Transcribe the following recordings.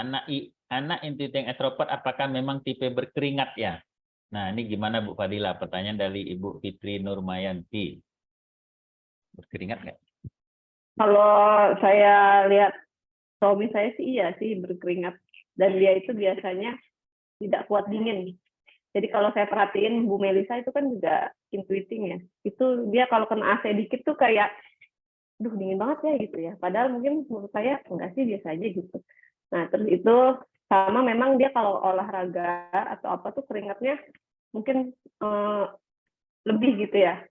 anak intuitif yang ekstrovert apakah memang tipe berkeringat ya? Nah, ini gimana Bu Fadila? Pertanyaan dari Ibu Fitri Nurmayanti. Berkeringat nggak? Kalau saya lihat suami saya sih iya sih berkeringat, dan dia itu biasanya tidak kuat dingin. Jadi kalau saya perhatiin Bu Melisa itu kan juga intuiting ya. Itu dia kalau kena AC dikit tuh kayak, duh dingin banget ya gitu ya. Padahal mungkin menurut saya enggak sih, biasa aja gitu. Nah terus itu sama memang dia kalau olahraga atau apa tuh keringatnya mungkin lebih gitu ya.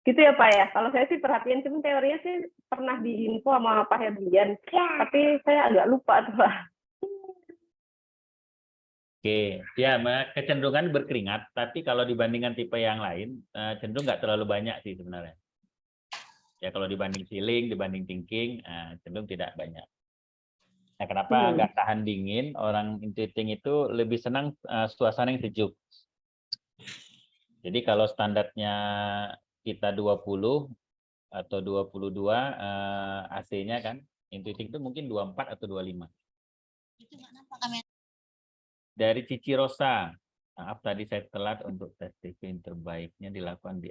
Gitu ya Pak ya. Kalau saya sih perhatian, cuma teorinya sih pernah diinfo sama Pak Herdian. Tapi saya agak lupa tuh Pak. Oke, ya kecenderungan berkeringat, tapi kalau dibandingkan tipe yang lain, cenderung nggak terlalu banyak sih sebenarnya. Ya kalau dibanding feeling, dibanding thinking, cenderung tidak banyak. Nah, kenapa nggak tahan dingin? Orang intuiting itu lebih senang suasana yang sejuk. Jadi kalau standarnya kita 20 atau 22 AC-nya kan, intuiting itu mungkin 24 atau 25. Dari Cici Rosa, maaf tadi saya telat untuk tes TV terbaiknya dilakukan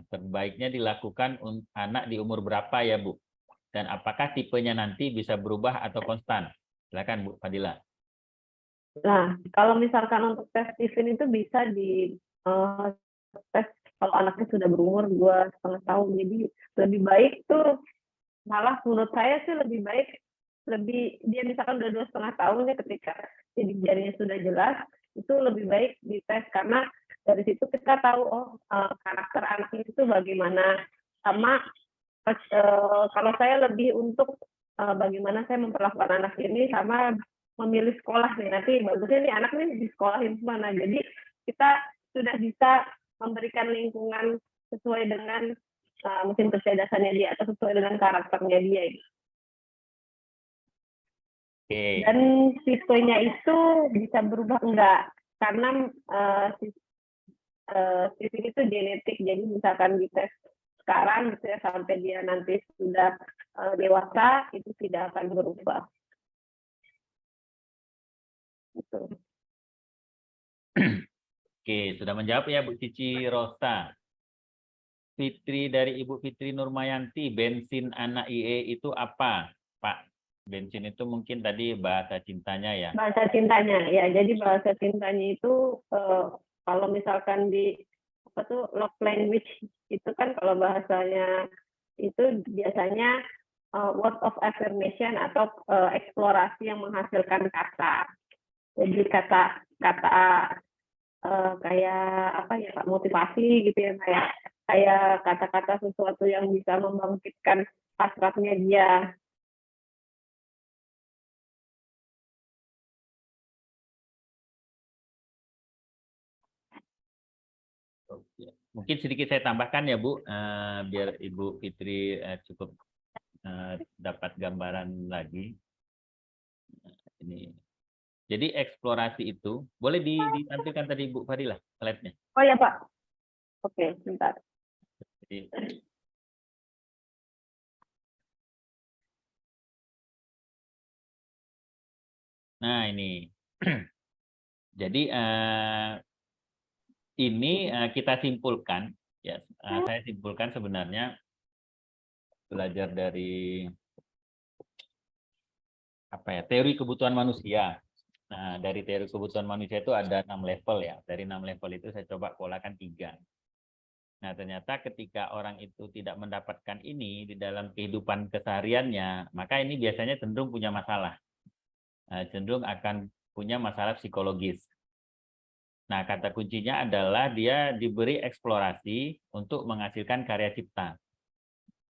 terbaiknya dilakukan anak di umur berapa ya Bu? Dan apakah tipenya nanti bisa berubah atau konstan? Silakan Bu Fadila. Nah, kalau misalkan untuk tes Stephen itu bisa di tes kalau anaknya sudah berumur 2,5 tahun. Jadi lebih baik tuh, malah menurut saya sih lebih baik dia misalkan udah 2,5 tahun ya, ketika jadi jarinya sudah jelas, itu lebih baik dites, karena dari situ kita tahu karakter anak itu bagaimana. Sama kalau saya lebih untuk bagaimana saya memperlakukan anak ini, sama memilih sekolah nih, nanti bagusnya nih anak nih di sekolahin mana. Jadi kita sudah bisa memberikan lingkungan sesuai dengan mungkin kecerdasannya dia atau sesuai dengan karakternya dia. Dan tipenya itu bisa berubah enggak, karena tipe itu genetik. Jadi misalkan dites sekarang gitu ya, sampai dia nanti sudah dewasa itu tidak akan berubah. Gitu. Oke, sudah menjawab ya Bu Cici Rosa. Fitri dari Ibu Fitri Nurmayanti, bensin anak IE itu apa, Pak? Bensin itu mungkin tadi bahasa cintanya ya? Bahasa cintanya, ya. Jadi bahasa cintanya itu kalau misalkan di apa tuh love language itu kan, kalau bahasanya itu biasanya word of affirmation atau eksplorasi yang menghasilkan kata. Jadi kata-kata kayak apa ya Pak, motivasi gitu ya, kayak kata-kata sesuatu yang bisa membangkitkan hasratnya dia. Mungkin sedikit saya tambahkan ya Bu, biar Ibu Fitri cukup dapat gambaran lagi. Ini. Jadi eksplorasi itu boleh ditampilkan tadi Bu Fadila slide-nya. Oh ya Pak. Oke, sebentar. Jadi, nah ini. Jadi ini kita simpulkan ya, saya simpulkan sebenarnya belajar dari apa ya, teori kebutuhan manusia. Nah, dari teori kebutuhan manusia itu ada 6 level ya. Dari 6 level itu saya coba polakan 3. Nah, ternyata ketika orang itu tidak mendapatkan ini di dalam kehidupan kesehariannya, maka ini biasanya cenderung punya masalah. Cenderung akan punya masalah psikologis. Nah, kata kuncinya adalah dia diberi eksplorasi untuk menghasilkan karya cipta.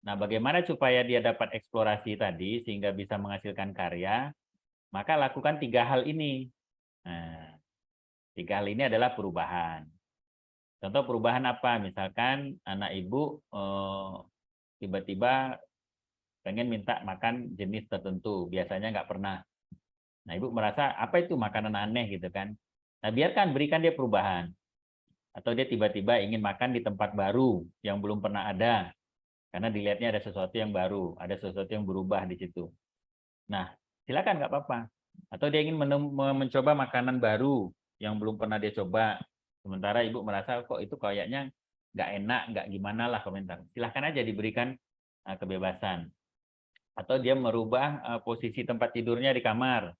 Nah, bagaimana supaya dia dapat eksplorasi tadi sehingga bisa menghasilkan karya? Maka lakukan 3 hal ini. Nah, 3 hal ini adalah perubahan. Contoh perubahan apa? Misalkan anak ibu tiba-tiba pengen minta makan jenis tertentu, biasanya nggak pernah. Nah, ibu merasa apa itu makanan aneh gitu kan? Nah, biarkan, berikan dia perubahan. Atau dia tiba-tiba ingin makan di tempat baru yang belum pernah ada. Karena dilihatnya ada sesuatu yang baru, ada sesuatu yang berubah di situ. Nah, silakan nggak apa-apa. Atau dia ingin mencoba makanan baru yang belum pernah dia coba. Sementara ibu merasa kok itu kayaknya nggak enak, nggak gimana lah komentar. Silahkan aja diberikan kebebasan. Atau dia merubah posisi tempat tidurnya di kamar.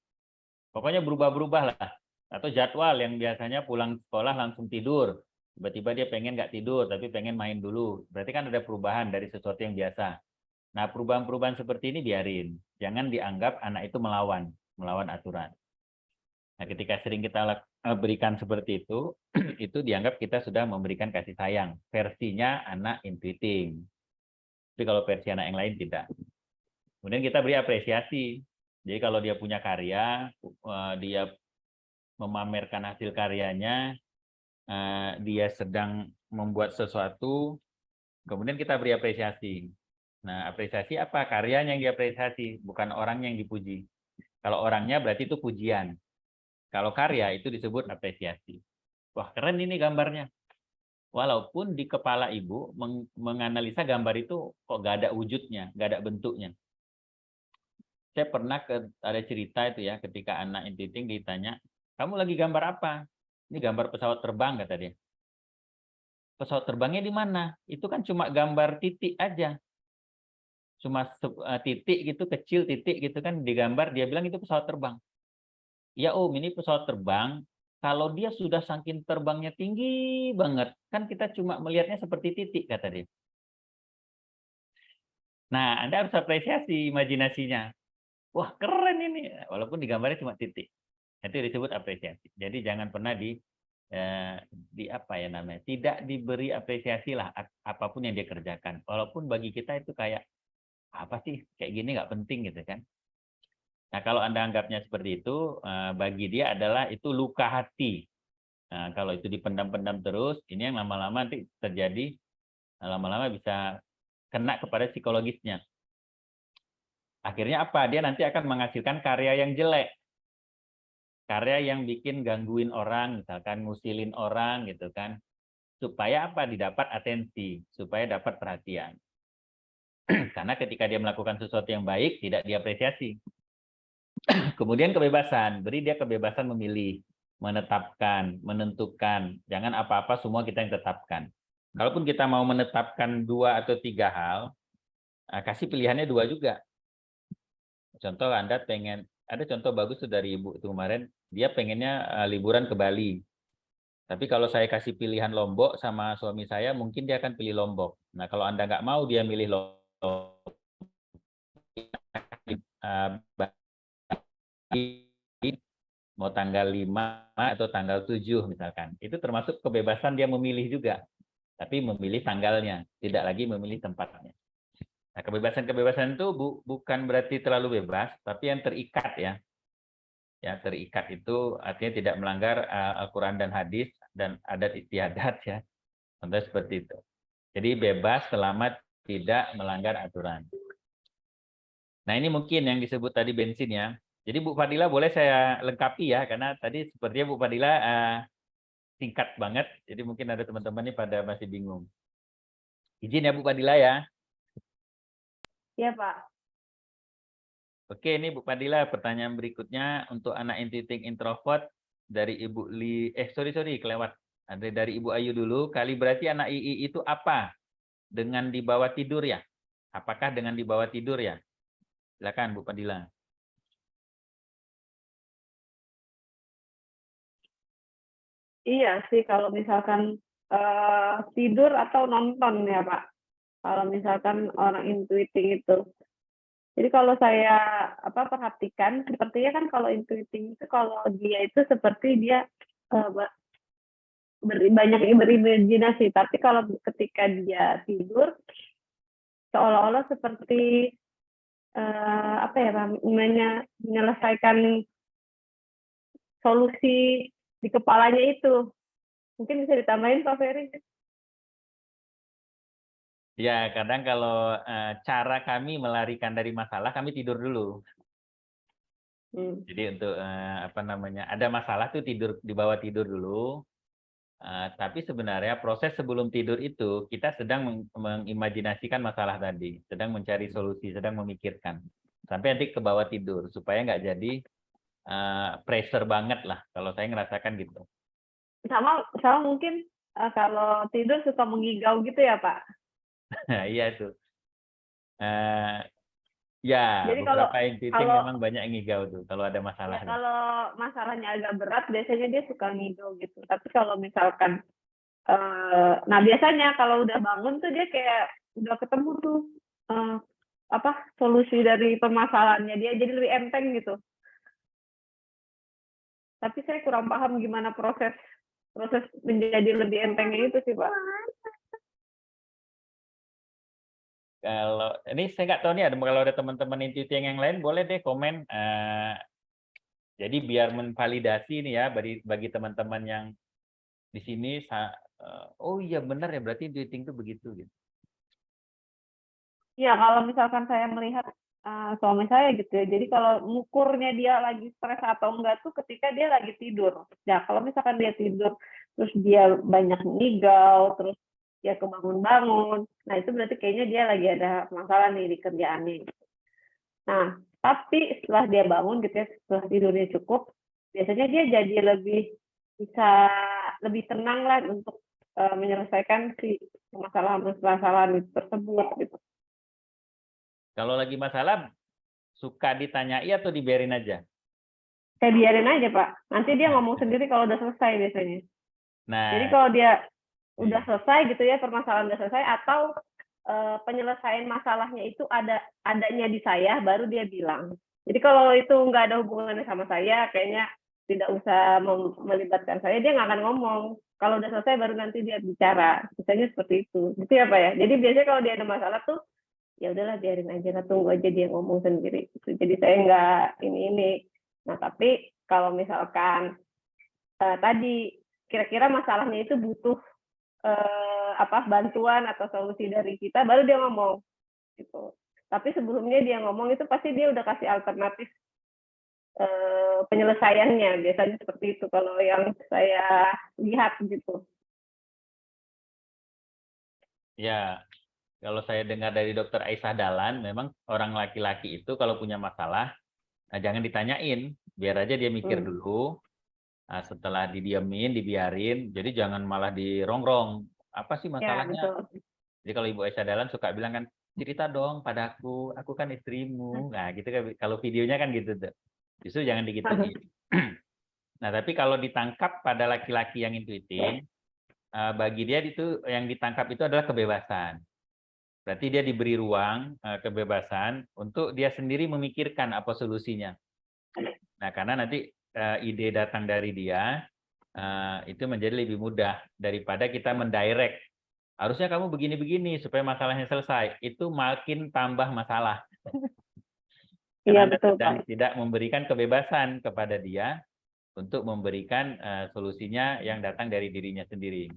Pokoknya berubah-berubah lah. Atau jadwal yang biasanya pulang sekolah langsung tidur. Tiba-tiba dia pengen nggak tidur, tapi pengen main dulu. Berarti kan ada perubahan dari sesuatu yang biasa. Nah, perubahan-perubahan seperti ini biarin. Jangan dianggap anak itu melawan aturan. Nah, ketika sering kita berikan seperti itu dianggap kita sudah memberikan kasih sayang. Versinya anak intuiting. Tapi kalau versi anak yang lain tidak. Kemudian kita beri apresiasi. Jadi kalau dia punya karya, dia memamerkan hasil karyanya, dia sedang membuat sesuatu, kemudian kita beri apresiasi. Nah, apresiasi apa? Karyanya yang diapresiasi, bukan orang yang dipuji. Kalau orangnya berarti itu pujian. Kalau karya itu disebut apresiasi. Wah, keren ini gambarnya. Walaupun di kepala ibu menganalisa gambar itu kok gak ada wujudnya, gak ada bentuknya. Saya pernah ada cerita itu ya, ketika anak intiting ditanya, kamu lagi gambar apa? Ini gambar pesawat terbang, kata dia. Pesawat terbangnya di mana? Itu kan cuma gambar titik aja. Cuma titik gitu, kecil titik gitu kan digambar, dia bilang itu pesawat terbang. Ya Om, ini pesawat terbang, kalau dia sudah saking terbangnya tinggi banget, kan kita cuma melihatnya seperti titik, kata dia. Nah, Anda harus apresiasi imajinasinya. Wah, keren ini, walaupun digambarnya cuma titik. Itu disebut apresiasi. Jadi jangan pernah di apa ya namanya, tidak diberi apresiasi lah apapun yang dia kerjakan. Walaupun bagi kita itu kayak apa sih, kayak gini nggak penting gitu kan. Nah, kalau Anda anggapnya seperti itu, bagi dia adalah itu luka hati. Nah, kalau itu dipendam-pendam terus, ini yang lama-lama nanti terjadi, lama-lama bisa kena kepada psikologisnya. Akhirnya apa? Dia nanti akan menghasilkan karya yang jelek. Karya yang bikin gangguin orang, misalkan ngusilin orang gitu kan. Supaya apa? Didapat atensi, supaya dapat perhatian. Karena ketika dia melakukan sesuatu yang baik, tidak diapresiasi. Kemudian kebebasan, beri dia kebebasan memilih, menetapkan, menentukan. Jangan apa-apa semua kita yang tetapkan. Kalaupun kita mau menetapkan 2 atau 3 hal, kasih pilihannya 2 juga. Contoh Anda pengen, ada contoh bagus tuh dari Ibu itu kemarin, dia pengennya liburan ke Bali. Tapi kalau saya kasih pilihan Lombok sama suami saya, mungkin dia akan pilih Lombok. Nah, kalau Anda nggak mau dia milih Lombok, mau tanggal 5 atau tanggal 7 misalkan. Itu termasuk kebebasan dia memilih juga. Tapi memilih tanggalnya, tidak lagi memilih tempatnya. Nah, kebebasan-kebebasan itu bukan berarti terlalu bebas, tapi yang terikat ya. Ya, terikat itu artinya tidak melanggar Al-Quran dan hadis dan adat istiadat ya. Contohnya seperti itu. Jadi bebas selama tidak melanggar aturan. Nah, ini mungkin yang disebut tadi bensin ya. Jadi Bu Fadila boleh saya lengkapi ya, karena tadi sepertinya Bu Fadila singkat banget, jadi mungkin ada teman-teman ini pada masih bingung. Izin ya Bu Fadila ya. Iya, Pak. Oke, ini Bu Fadila, pertanyaan berikutnya untuk anak intuiting introvert dari Ibu sorry kelewat. Ada dari Ibu Ayu dulu. Kalibrasi anak II itu apa? Dengan dibawa tidur ya? Apakah dengan dibawa tidur ya? Silakan Bu Fadila. Iya sih, kalau misalkan tidur atau nonton ya, Pak. Kalau misalkan orang intuiting itu. Jadi kalau saya perhatikan, sepertinya kan kalau intuiting itu kalau dia itu seperti dia banyak berimajinasi. Tapi kalau ketika dia tidur, seolah-olah seperti menyelesaikan solusi di kepalanya itu. Mungkin bisa ditambahin Pak Ferry. Ya, kadang kalau cara kami melarikan dari masalah, kami tidur dulu. Jadi untuk ada masalah tuh tidur, dibawa tidur dulu. Tapi sebenarnya proses sebelum tidur itu kita sedang mengimajinasikan masalah tadi, sedang mencari solusi, sedang memikirkan. Sampai nanti ke bawah tidur supaya nggak jadi pressure banget lah. Kalau saya ngerasakan gitu. Sama mungkin kalau tidur suka mengigau gitu ya, Pak. Nah, iya tuh. Ya, Jadi kalau beberapa entiting kalau memang banyak ngigau tuh kalau ada masalah ya tuh. kalau masalahnya agak berat biasanya dia suka ngigau gitu. Tapi kalau misalkan nah biasanya kalau udah bangun tuh dia kayak udah ketemu tuh eh, apa solusi dari permasalahannya dia jadi lebih enteng gitu. Tapi saya kurang paham gimana proses proses menjadi lebih entengnya itu sih, Pak. Kalau ini saya nggak tahu nih, kalau ada teman-teman entiting yang lain boleh deh komen. Jadi biar menvalidasi nih ya bagi teman-teman yang di sini. Oh iya benar ya, berarti entiting itu begitu gitu. Ya kalau misalkan saya melihat suami saya gitu ya, jadi kalau ngukurnya dia lagi stres atau enggak tuh ketika dia lagi tidur. Ya kalau misalkan dia tidur, terus dia banyak ngigau, terus dia kebangun-bangun, nah itu berarti kayaknya dia lagi ada masalah nih di kerjaannya. Nah, tapi setelah dia bangun gitu ya, setelah tidurnya cukup, biasanya dia jadi bisa lebih tenang lah untuk menyelesaikan si permasalahan tersebut gitu. Kalau lagi masalah suka ditanyai atau dibiarin aja? Saya biarin aja, Pak. Nanti dia ngomong sendiri kalau udah selesai biasanya. Jadi Nah, kalau dia udah selesai gitu ya, permasalahan udah selesai, atau penyelesaian masalahnya itu adanya di saya, baru dia bilang. Jadi kalau itu nggak ada hubungannya sama saya, kayaknya tidak usah melibatkan saya, dia nggak akan ngomong. Kalau udah selesai baru nanti dia bicara. Misalnya seperti itu. Gitu ya, Pak ya. Jadi biasanya kalau dia ada masalah tuh, ya udahlah biarin aja, tunggu aja dia ngomong sendiri. Jadi saya nggak ini. Nah, tapi kalau misalkan tadi kira-kira masalahnya itu butuh bantuan atau solusi dari kita, baru dia ngomong gitu. Tapi sebelumnya dia ngomong itu pasti dia udah kasih alternatif penyelesaiannya. Biasanya seperti itu kalau yang saya lihat gitu. ya kalau saya dengar dari Dokter Aisyah Dahlan, memang orang laki-laki itu kalau punya masalah, jangan ditanyain, biar aja dia mikir dulu. Nah, setelah didiamin, dibiarin, jadi jangan malah dirongrong. Apa sih Ya, masalahnya? betul. Jadi kalau Ibu Aisyah Dahlan suka bilang kan, cerita dong padaku, aku kan istrimu. Nah, gitu kan. Kalau videonya kan gitu tuh. Justru jangan digituin. Nah, tapi kalau ditangkap pada laki-laki yang intuiting, bagi dia itu yang ditangkap itu adalah kebebasan. Berarti dia diberi ruang, kebebasan untuk dia sendiri memikirkan apa solusinya. Nah, karena nanti ide datang dari dia, itu menjadi lebih mudah daripada kita mendirect. Harusnya kamu begini-begini supaya masalahnya selesai. Itu makin tambah masalah. Iya, Karena Anda betul, sedang Pak. tidak memberikan kebebasan kepada dia untuk memberikan solusinya yang datang dari dirinya sendiri.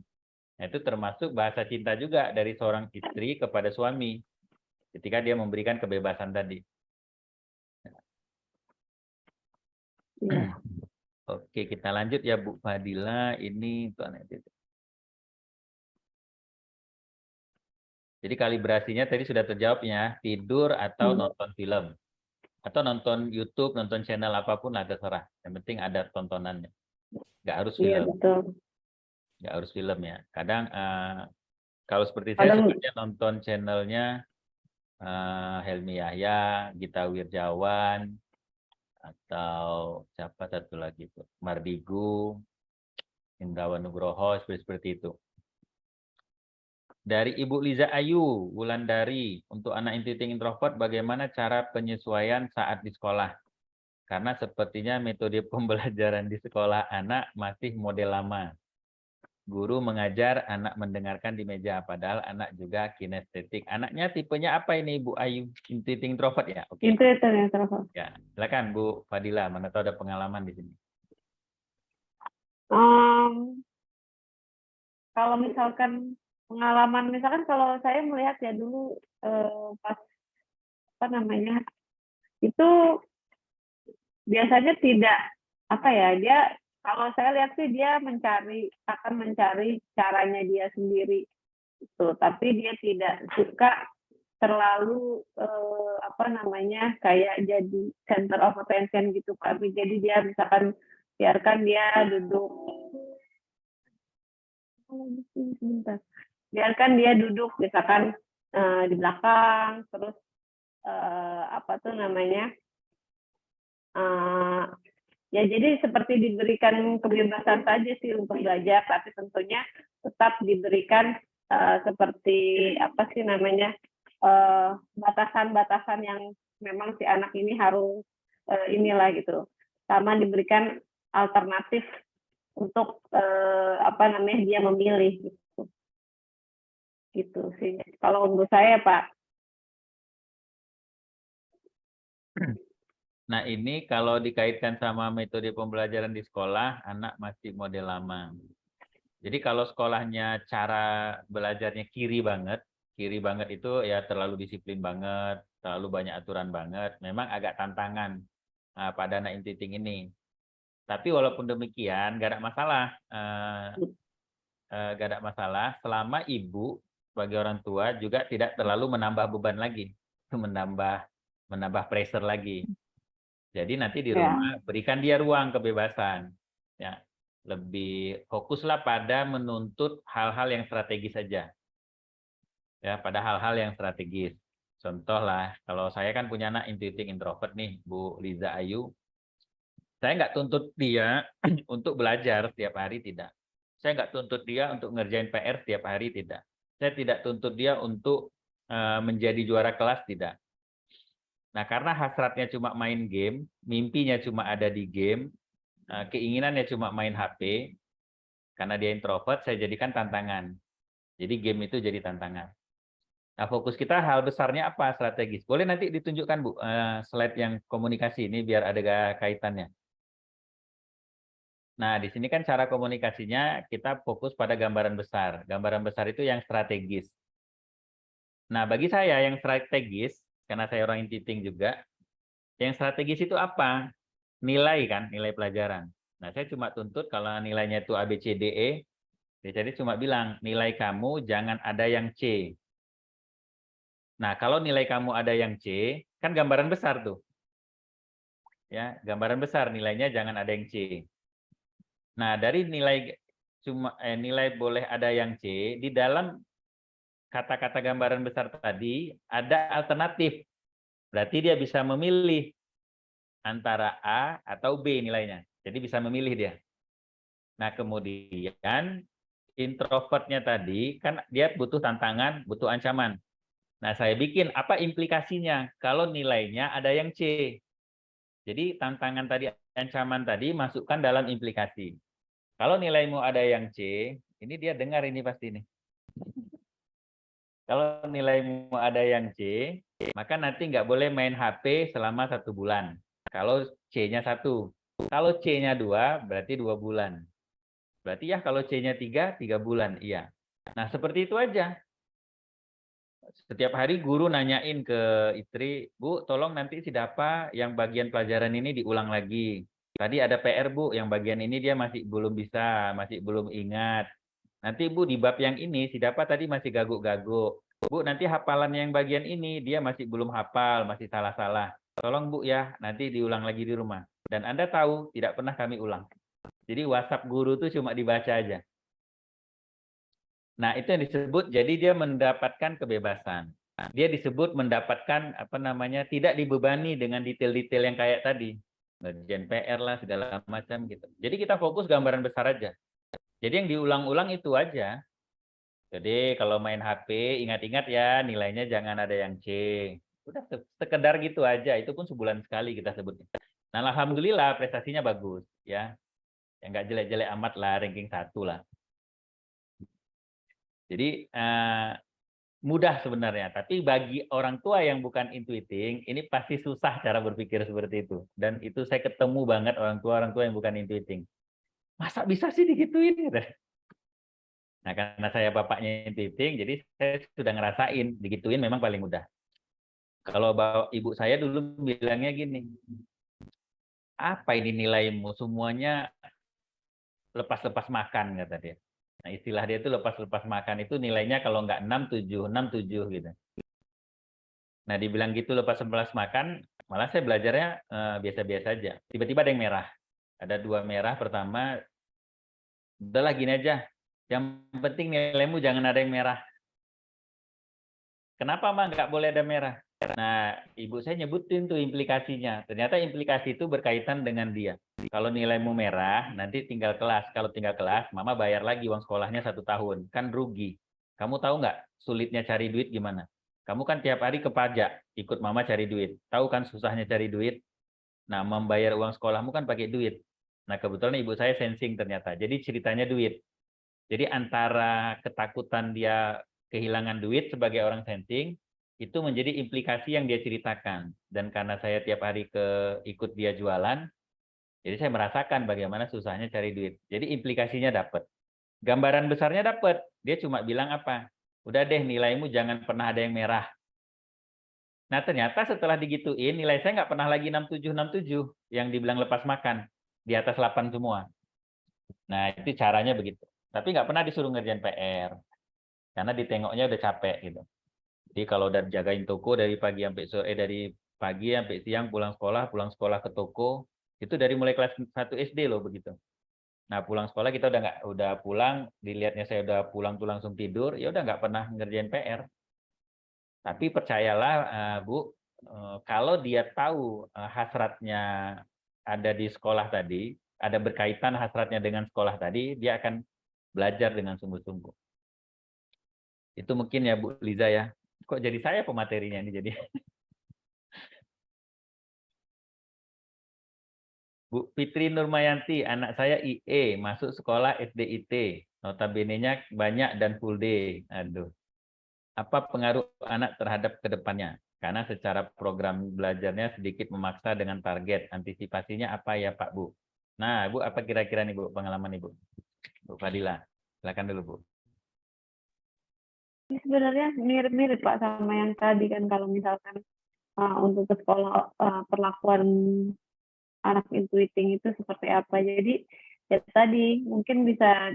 Nah, itu termasuk bahasa cinta juga dari seorang istri kepada suami ketika dia memberikan kebebasan tadi. Iya. Oke, kita lanjut ya Bu Fadila. Ini jadi kalibrasinya tadi sudah terjawabnya, tidur atau nonton film. Atau nonton YouTube, nonton channel apapun lah terserah. Yang penting ada tontonannya. Nggak harus Iya, film. betul. Nggak harus film ya. Kadang kalau seperti saya Kadang sukanya nonton channelnya Helmi Yahya, Gita Wirjawan, atau siapa satu lagi tuh, Mardigu, Indrawan Nugroho, seperti itu. Dari Ibu Liza Ayu, Wulandari, untuk anak intuiting introvert, bagaimana cara penyesuaian saat di sekolah? Karena sepertinya metode pembelajaran di sekolah anak masih model lama. Guru mengajar, anak mendengarkan di meja, padahal anak juga kinestetik. Anaknya tipenya apa ini, Bu Ayu? Intuiting introvert ya? Oke. itu yang telepon. Ya, silakan Bu Fadila, mana tahu ada pengalaman di sini. Kalau misalkan pengalaman, misalkan kalau saya melihat ya dulu pas apa namanya itu biasanya tidak dia kalau saya lihat sih dia akan mencari caranya dia sendiri itu, tapi dia tidak suka terlalu apa namanya, kayak jadi center of attention gitu, Kak. Jadi dia misalkan biarkan dia duduk sebentar. Biarkan dia duduk misalkan, di belakang, terus, apa tuh namanya, eee, ya jadi seperti diberikan kebebasan saja sih untuk belajar, tapi tentunya tetap diberikan, seperti apa sih namanya, batasan-batasan yang memang si anak ini harus, inilah gitu, sama diberikan alternatif untuk, apa namanya, dia memilih gitu, gitu sih. Kalau menurut saya, Pak. Nah, ini kalau dikaitkan sama metode pembelajaran di sekolah, anak masih model lama. Jadi kalau sekolahnya cara belajarnya kiri banget itu ya terlalu disiplin banget, terlalu banyak aturan banget, memang agak tantangan pada anak intiting ini. Tapi walaupun demikian, nggak ada masalah, nggak ada masalah selama ibu sebagai orang tua juga tidak terlalu menambah beban lagi, menambah pressure lagi. Jadi nanti di Ya. rumah berikan dia ruang kebebasan, ya lebih fokuslah pada menuntut hal-hal yang strategis saja, ya pada hal-hal yang strategis. Contoh lah, kalau saya kan punya anak intuiting introvert nih, Bu Liza Ayu, saya nggak tuntut dia untuk belajar setiap hari, tidak. Saya nggak tuntut dia untuk ngerjain PR setiap hari, tidak. Saya tidak tuntut dia untuk menjadi juara kelas, tidak. Nah, karena hasratnya cuma main game, mimpinya cuma ada di game, keinginannya cuma main HP, karena dia introvert, saya jadikan tantangan. Jadi game itu jadi tantangan. Nah, fokus kita hal besarnya apa strategis. Boleh nanti ditunjukkan, Bu, slide yang komunikasi ini biar ada kaitannya. Nah, di sini kan cara komunikasinya kita fokus pada gambaran besar. Gambaran besar itu yang strategis. Nah, bagi saya yang strategis, karena saya orang intiting juga, yang strategis itu apa? Nilai kan, nilai pelajaran. Nah, saya cuma tuntut kalau nilainya itu A, B, C, D, E, jadi cuma bilang, nilai kamu jangan ada yang C. Nah, kalau nilai kamu ada yang C, kan gambaran besar tuh. Ya, gambaran besar nilainya jangan ada yang C. Nah, dari nilai boleh ada yang C, di dalam kata-kata gambaran besar tadi ada alternatif. Berarti dia bisa memilih antara A atau B nilainya. Jadi bisa memilih dia. Nah, kemudian introvertnya tadi kan dia butuh tantangan, butuh ancaman. Nah, saya bikin apa implikasinya kalau nilainya ada yang C. Jadi tantangan tadi, ancaman tadi masukkan dalam implikasi. Kalau nilaimu ada yang C, ini dia dengar ini pasti nih. Kalau nilaimu ada yang C, maka nanti nggak boleh main HP selama 1 bulan. Kalau C-nya 1. Kalau C-nya 2, berarti 2 bulan. Berarti ya kalau C-nya 3, 3 bulan. Iya. Nah, seperti itu aja. Setiap hari guru nanyain ke istri, Bu, tolong nanti si Dapa yang bagian pelajaran ini diulang lagi. Tadi ada PR, Bu, yang bagian ini dia masih belum bisa, masih belum ingat. Nanti Bu di bab yang ini si Dapa tadi masih gaguk-gaguk. Bu, nanti hafalan yang bagian ini dia masih belum hafal, masih salah-salah. Tolong Bu ya, nanti diulang lagi di rumah. Dan Anda tahu tidak pernah kami ulang. Jadi WhatsApp guru itu cuma dibaca aja. Nah, itu yang disebut jadi dia mendapatkan kebebasan. Dia disebut mendapatkan apa namanya tidak dibebani dengan detail-detail yang kayak tadi. Ngerjain PR lah segala macam gitu. Jadi kita fokus gambaran besar aja. Jadi yang diulang-ulang itu aja. Jadi kalau main HP ingat-ingat ya nilainya jangan ada yang C. Udah sekedar gitu aja. Itu pun sebulan sekali kita sebutnya. Nah, alhamdulillah prestasinya bagus ya. Yang nggak jelek-jelek amat lah, ranking 1 lah. Jadi mudah sebenarnya, tapi bagi orang tua yang bukan intuiting, ini pasti susah cara berpikir seperti itu. Dan itu saya ketemu banget orang tua yang bukan intuiting. Masa bisa sih digituin? Gitu. Nah, karena saya bapaknya intuiting, jadi saya sudah ngerasain digituin memang paling mudah. Kalau ibu saya dulu bilangnya gini, apa ini nilaimu? Semuanya lepas-lepas makan, kata dia. Nah, istilah dia itu lepas-lepas makan itu nilainya kalau nggak 6, 7, 6, 7 gitu. Nah, dibilang gitu lepas makan, malah saya belajarnya biasa-biasa aja. Tiba-tiba ada yang merah. Ada 2 merah pertama, udahlah gini aja. Yang penting nilaimu jangan ada yang merah. Kenapa mah nggak boleh ada merah? Nah, ibu saya nyebutin tuh implikasinya. Ternyata implikasi itu berkaitan dengan dia. Kalau nilaimu merah, nanti tinggal kelas. Kalau tinggal kelas, mama bayar lagi uang sekolahnya 1 tahun. Kan rugi. Kamu tahu nggak sulitnya cari duit gimana? Kamu kan tiap hari ke pajak, ikut mama cari duit. Tahu kan susahnya cari duit? Nah, membayar uang sekolahmu kan pakai duit. Nah, kebetulan ibu saya sensing ternyata. Jadi ceritanya duit. Jadi antara ketakutan dia kehilangan duit sebagai orang sensing, itu menjadi implikasi yang dia ceritakan. Dan karena saya tiap hari ikut dia jualan, jadi saya merasakan bagaimana susahnya cari duit. Jadi implikasinya dapat. Gambaran besarnya dapat. Dia cuma bilang apa? Udah deh nilaimu jangan pernah ada yang merah. Nah ternyata setelah digituin, nilai saya nggak pernah lagi 67 yang dibilang lepas makan. Di atas 8 semua. Nah itu caranya begitu. Tapi nggak pernah disuruh ngerjain PR. Karena ditengoknya udah capek gitu. Jadi kalau udah jagain toko dari pagi sampai sore, dari pagi sampai siang pulang sekolah ke toko, itu dari mulai kelas 1 SD loh begitu. Nah pulang sekolah kita udah pulang, dilihatnya saya udah pulang tuh langsung tidur, ya udah nggak pernah ngerjain PR. Tapi percayalah Bu, kalau dia tahu hasratnya ada di sekolah tadi, ada berkaitan hasratnya dengan sekolah tadi, dia akan belajar dengan sungguh-sungguh. Itu mungkin ya Bu Liza ya. Kok jadi saya pematerinya ini jadi. Bu Fitri Nurmayanti, anak saya IE, masuk sekolah SDIT. Notabene-nya banyak dan full day. Aduh. Apa pengaruh anak terhadap kedepannya? Karena secara program belajarnya sedikit memaksa dengan target. Antisipasinya apa ya Pak Bu? Nah, Bu, apa kira-kira nih Bu pengalaman Ibu? Bu Fadila, silakan dulu Bu. Ini sebenarnya mirip-mirip Pak sama yang tadi kan, kalau misalkan untuk ke sekolah perlakuan anak intuiting itu seperti apa. Jadi ya tadi mungkin bisa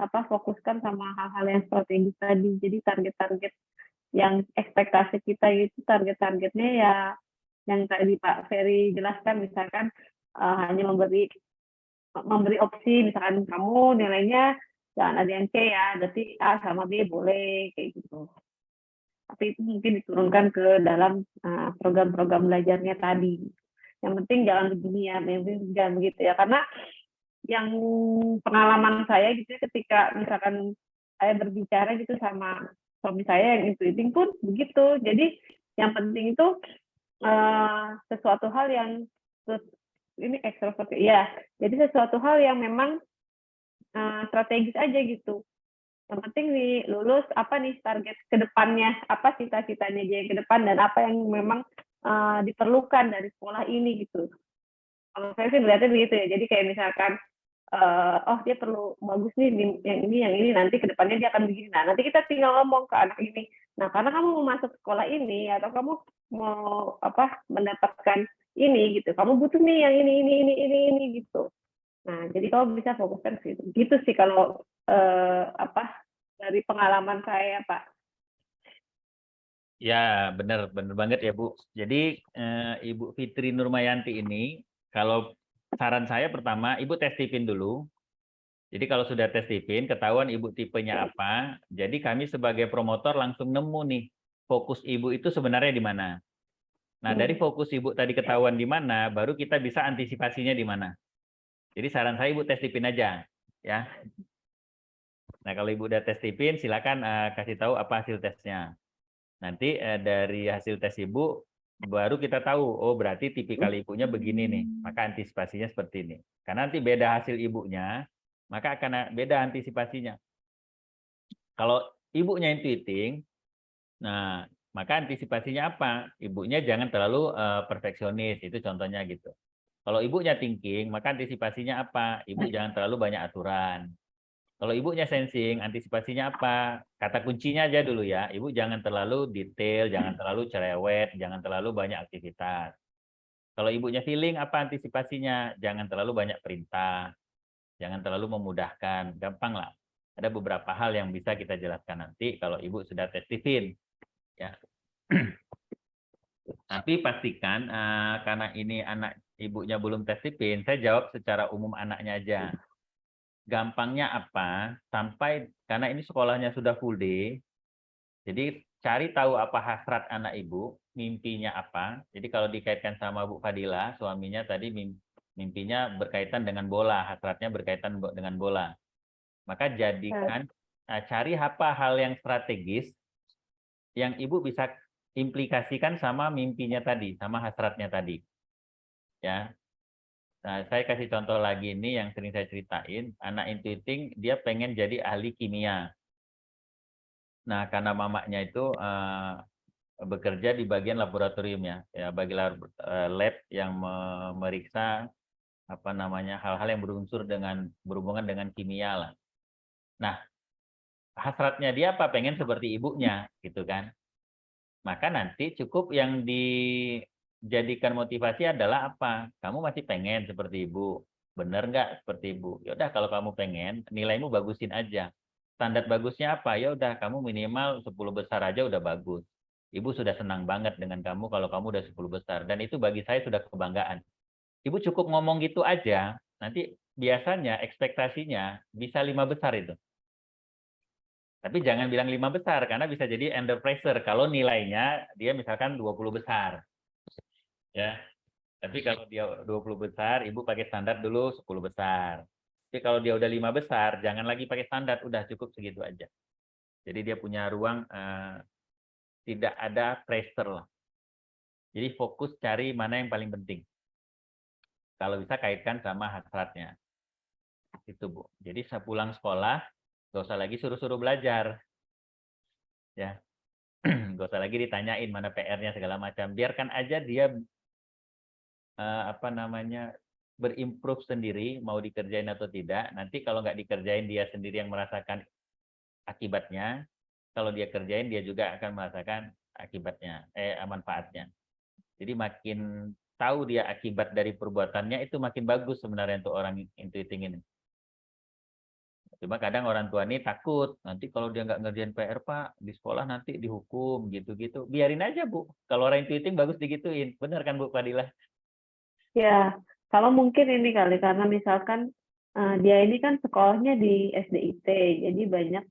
fokuskan sama hal-hal yang strategis tadi. Jadi target-target yang ekspektasi kita itu target-targetnya ya yang tadi Pak Ferry jelaskan, misalkan hanya memberi opsi, misalkan kamu nilainya jangan ada yang C ya, berarti A sama B boleh kayak gitu. Tapi itu mungkin diturunkan ke dalam program-program belajarnya tadi. Yang penting jangan begini ya, yang penting jangan begitu ya. Karena yang pengalaman saya gitu, ketika misalkan saya berbicara gitu sama suami saya yang intuiting pun begitu. Jadi yang penting itu sesuatu hal yang ini ekstrovert ya. Jadi sesuatu hal yang memang strategis aja gitu. Yang penting nih lulus, apa nih target ke depannya, apa cita-citanya dia ke depan, dan apa yang memang diperlukan dari sekolah ini gitu. Kalau saya sih melihatnya begitu ya. Jadi kayak misalkan oh dia perlu bagus nih yang ini nanti ke depannya dia akan begini. Nah, nanti kita tinggal ngomong ke anak ini. Nah, karena kamu mau masuk sekolah ini atau kamu mau mendapatkan ini gitu. Kamu butuh nih yang ini gitu. Nah, jadi kamu bisa fokuskan ke situ. Gitu sih kalau dari pengalaman saya, Pak. Ya, benar banget ya Bu. Jadi Ibu Fitri Nurmayanti ini, kalau saran saya pertama, Ibu tes tipin dulu. Jadi kalau sudah tes tipin, ketahuan Ibu tipenya apa, jadi kami sebagai promotor langsung nemu nih, fokus Ibu itu sebenarnya di mana. Nah, dari fokus Ibu tadi ketahuan di mana, baru kita bisa antisipasinya di mana. Jadi saran saya Ibu tes tipin aja, ya. Nah, kalau Ibu udah tes tipin, silakan kasih tahu apa hasil tesnya. Nanti dari hasil tes Ibu, baru kita tahu, oh berarti tipikal ibunya begini nih, maka antisipasinya seperti ini. Karena nanti beda hasil ibunya, maka akan beda antisipasinya. Kalau ibunya intuiting, nah maka antisipasinya apa? Ibunya jangan terlalu perfeksionis, itu contohnya gitu. Kalau ibunya thinking, maka antisipasinya apa? Ibu jangan terlalu banyak aturan. Kalau ibunya sensing, antisipasinya apa? Kata kuncinya aja dulu ya. Ibu jangan terlalu detail, jangan terlalu cerewet, jangan terlalu banyak aktivitas. Kalau ibunya feeling, apa antisipasinya? Jangan terlalu banyak perintah, jangan terlalu memudahkan. Gampang lah. Ada beberapa hal yang bisa kita jelaskan nanti kalau ibu sudah tes tipin. Ya. Tapi pastikan karena ini anak ibunya belum tes disiplin, saya jawab secara umum anaknya aja. Gampangnya apa? Sampai karena ini sekolahnya sudah full day, jadi cari tahu apa hasrat anak ibu, mimpinya apa. Jadi kalau dikaitkan sama Bu Fadila, suaminya tadi mimpinya berkaitan dengan bola, hasratnya berkaitan dengan bola. Maka jadikan cari apa hal yang strategis yang ibu bisa implikasikan sama mimpinya tadi, sama hasratnya tadi. Ya. Nah, saya kasih contoh lagi ini yang sering saya ceritain, anak intuiting dia pengen jadi ahli kimia. Nah, karena mamanya itu bekerja di bagian laboratorium ya bagi lab yang memeriksa apa namanya hal-hal yang berhubungan dengan kimia lah. Nah, hasratnya dia apa? Pengen seperti ibunya, gitu kan? Maka nanti cukup yang dijadikan motivasi adalah apa? Kamu masih pengen seperti ibu, bener nggak seperti ibu? Ya udah kalau kamu pengen, nilaimu bagusin aja. Standar bagusnya apa? Ya udah kamu minimal 10 besar aja udah bagus. Ibu sudah senang banget dengan kamu kalau kamu udah 10 besar. Dan itu bagi saya sudah kebanggaan. Ibu cukup ngomong gitu aja, nanti biasanya ekspektasinya bisa 5 besar itu. Tapi jangan bilang 5 besar, karena bisa jadi under pressure. Kalau nilainya dia misalkan 20 besar. Ya, tapi kalau dia 20 besar, ibu pakai standar dulu 10 besar. Tapi kalau dia udah 5 besar, jangan lagi pakai standar, udah cukup segitu aja. Jadi dia punya ruang, tidak ada pressure lah. Jadi fokus cari mana yang paling penting. Kalau bisa kaitkan sama hasratnya. Itu Bu. Jadi sepulang sekolah, gak usah lagi suruh-suruh belajar. Ya, gak usah lagi ditanyain mana PR-nya segala macam. Biarkan aja dia apa namanya berimprove sendiri, mau dikerjain atau tidak. Nanti kalau nggak dikerjain dia sendiri yang merasakan akibatnya. Kalau dia kerjain dia juga akan merasakan akibatnya, manfaatnya. Jadi makin tahu dia akibat dari perbuatannya itu makin bagus sebenarnya untuk orang intuiting ini. Cuma kadang orang tua ini takut, nanti kalau dia nggak ngerjain PR Pak, di sekolah nanti dihukum gitu-gitu. Biarin aja Bu, kalau orang intuiting bagus digituin. Benar kan Bu Fadila? Ya, kalau mungkin ini kali karena misalkan dia ini kan sekolahnya di SDIT, jadi banyak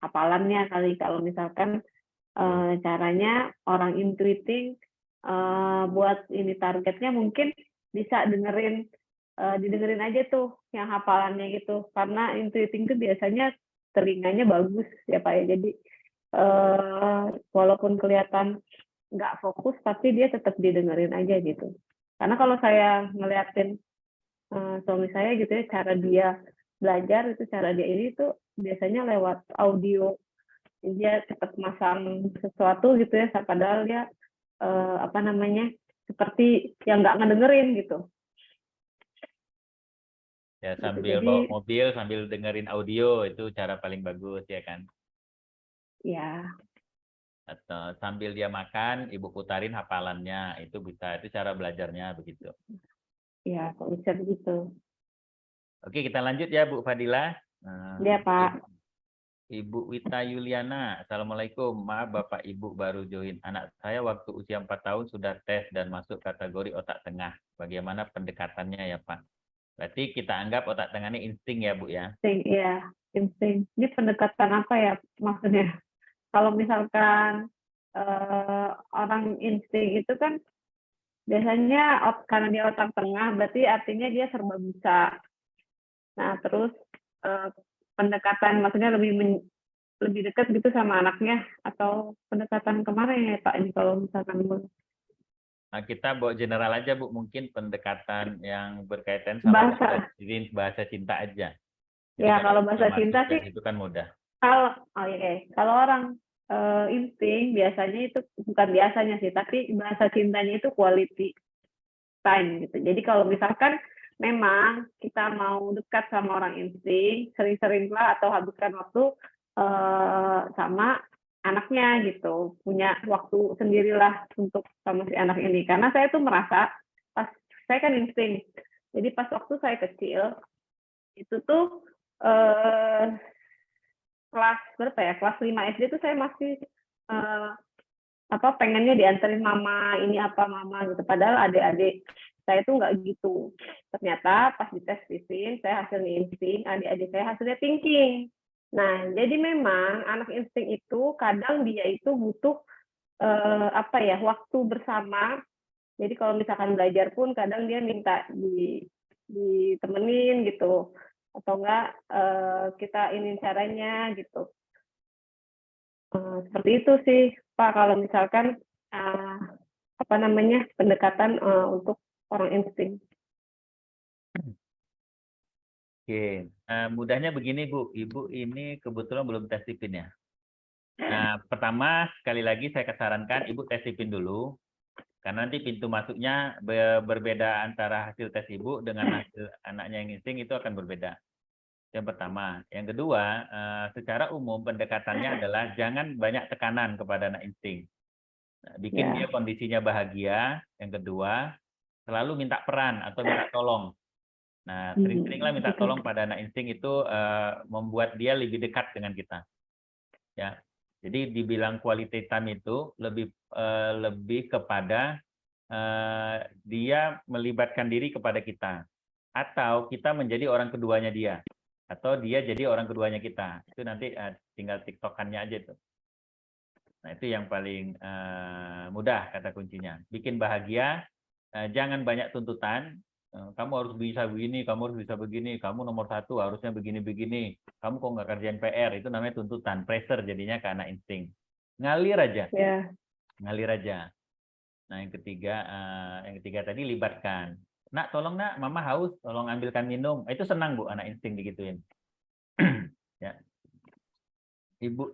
hafalannya kali kalau misalkan caranya orang intuiting buat ini targetnya mungkin bisa didengerin aja tuh yang hafalannya gitu, karena intuiting tuh biasanya telinganya bagus ya Pak ya, jadi walaupun kelihatan nggak fokus tapi dia tetap didengerin aja gitu. Karena kalau saya ngeliatin suami saya gitu ya, cara dia belajar itu, cara dia ini tuh biasanya lewat audio. Dia cepat masang sesuatu gitu ya, padahal dia apa namanya seperti yang nggak ngedengerin gitu. Ya Gitu. sambil Jadi bawa mobil sambil dengerin audio itu cara paling bagus ya kan. ya, Atau sambil dia makan ibu putarin hafalannya itu bisa, itu cara belajarnya begitu. ya kok bisa begitu. Oke kita lanjut ya Bu Fadila. Ya Pak. Ibu Wita Yuliana, Assalamualaikum. Maaf Bapak Ibu baru join. Anak saya waktu usia 4 tahun sudah tes dan masuk kategori otak tengah. Bagaimana pendekatannya ya Pak? Berarti kita anggap otak tengah ini insting ya Bu ya? Insting, ya insting. Ini pendekatan apa ya maksudnya? Kalau misalkan orang insting itu kan biasanya karena dia otak tengah, berarti artinya dia serba bisa. Nah, terus pendekatan maksudnya lebih dekat gitu sama anaknya, atau pendekatan kemana ya Pak ini kalau misalkan Nah, kita bawa general aja Bu, mungkin pendekatan yang berkaitan sama bahasa. bahasa cinta aja. Jadi Ya, kalau kalau kita bahasa masuk cinta ke sih, situ kan mudah. kalau orang insting biasanya itu bukan biasanya sih, tapi bahasa cintanya itu quality time gitu. Jadi kalau misalkan memang kita mau dekat sama orang insting, sering-seringlah atau habiskan waktu sama anaknya gitu, punya waktu sendirilah untuk sama si anak ini. Karena saya tuh merasa pas saya kan insting, jadi pas waktu saya kecil itu tuh kelas berapa ya, kelas 5 SD tuh saya masih apa pengennya dianterin mama, ini apa mama gitu. Padahal adik-adik saya tuh nggak gitu. Ternyata pas dites fisik, saya hasilnya insting, adik-adik saya hasilnya thinking. Nah, jadi memang anak insting itu kadang dia itu butuh apa ya, waktu bersama. Jadi kalau misalkan belajar pun kadang dia minta ditemenin gitu, atau enggak kita ini caranya gitu. Seperti itu sih Pak, kalau misalkan apa namanya pendekatan untuk orang insting. Oke, mudahnya begini Bu, Ibu ini kebetulan belum tes tipin ya. Nah, pertama sekali lagi saya sarankan Ibu tes tipin dulu, karena nanti pintu masuknya berbeda antara hasil tes Ibu dengan hasil anaknya yang insting itu akan berbeda. Yang pertama. Yang kedua, secara umum pendekatannya adalah jangan banyak tekanan kepada anak insting. Nah, bikin dia kondisinya bahagia. Yang kedua, selalu minta peran atau minta tolong. Nah, sering-seringlah minta tolong pada anak insting itu membuat dia lebih dekat dengan kita. Ya, jadi dibilang quality time itu lebih kepada dia melibatkan diri kepada kita, atau kita menjadi orang keduanya dia, atau dia jadi orang keduanya kita. Itu nanti tinggal tiktokannya aja tuh. Nah, itu yang paling mudah kata kuncinya. Bikin bahagia, jangan banyak tuntutan. Kamu harus bisa begini, kamu harus bisa begini, kamu nomor 1 harusnya begini-begini, kamu kok nggak kerjain PR, itu namanya tuntutan, pressure jadinya ke anak insting. Ngalir aja, ngalir aja. Nah, yang ketiga tadi libatkan. Nak, tolong nak, mama haus, tolong ambilkan minum. Itu senang Bu, anak insting digituin. Ya. Ibu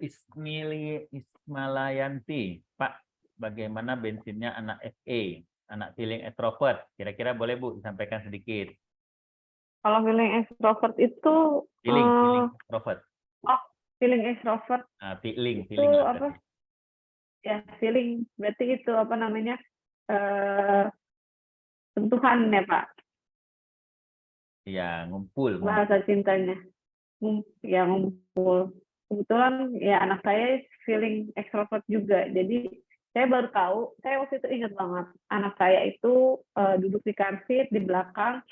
Ismalayanti, Pak, bagaimana bensinnya anak FE? Anak feeling extrovert, kira-kira boleh Bu disampaikan sedikit. Kalau feeling extrovert itu Feeling extrovert. Oh, feeling extrovert. Feeling apa? Ya, feeling berarti itu apa namanya? Sentuhan ya Pak. Ya, ngumpul. Bahasa cintanya. Ya, ngumpul. Kebetulan ya anak saya feeling extrovert juga. Jadi saya baru tahu, saya waktu itu ingat banget, anak saya itu duduk di karsit di belakang,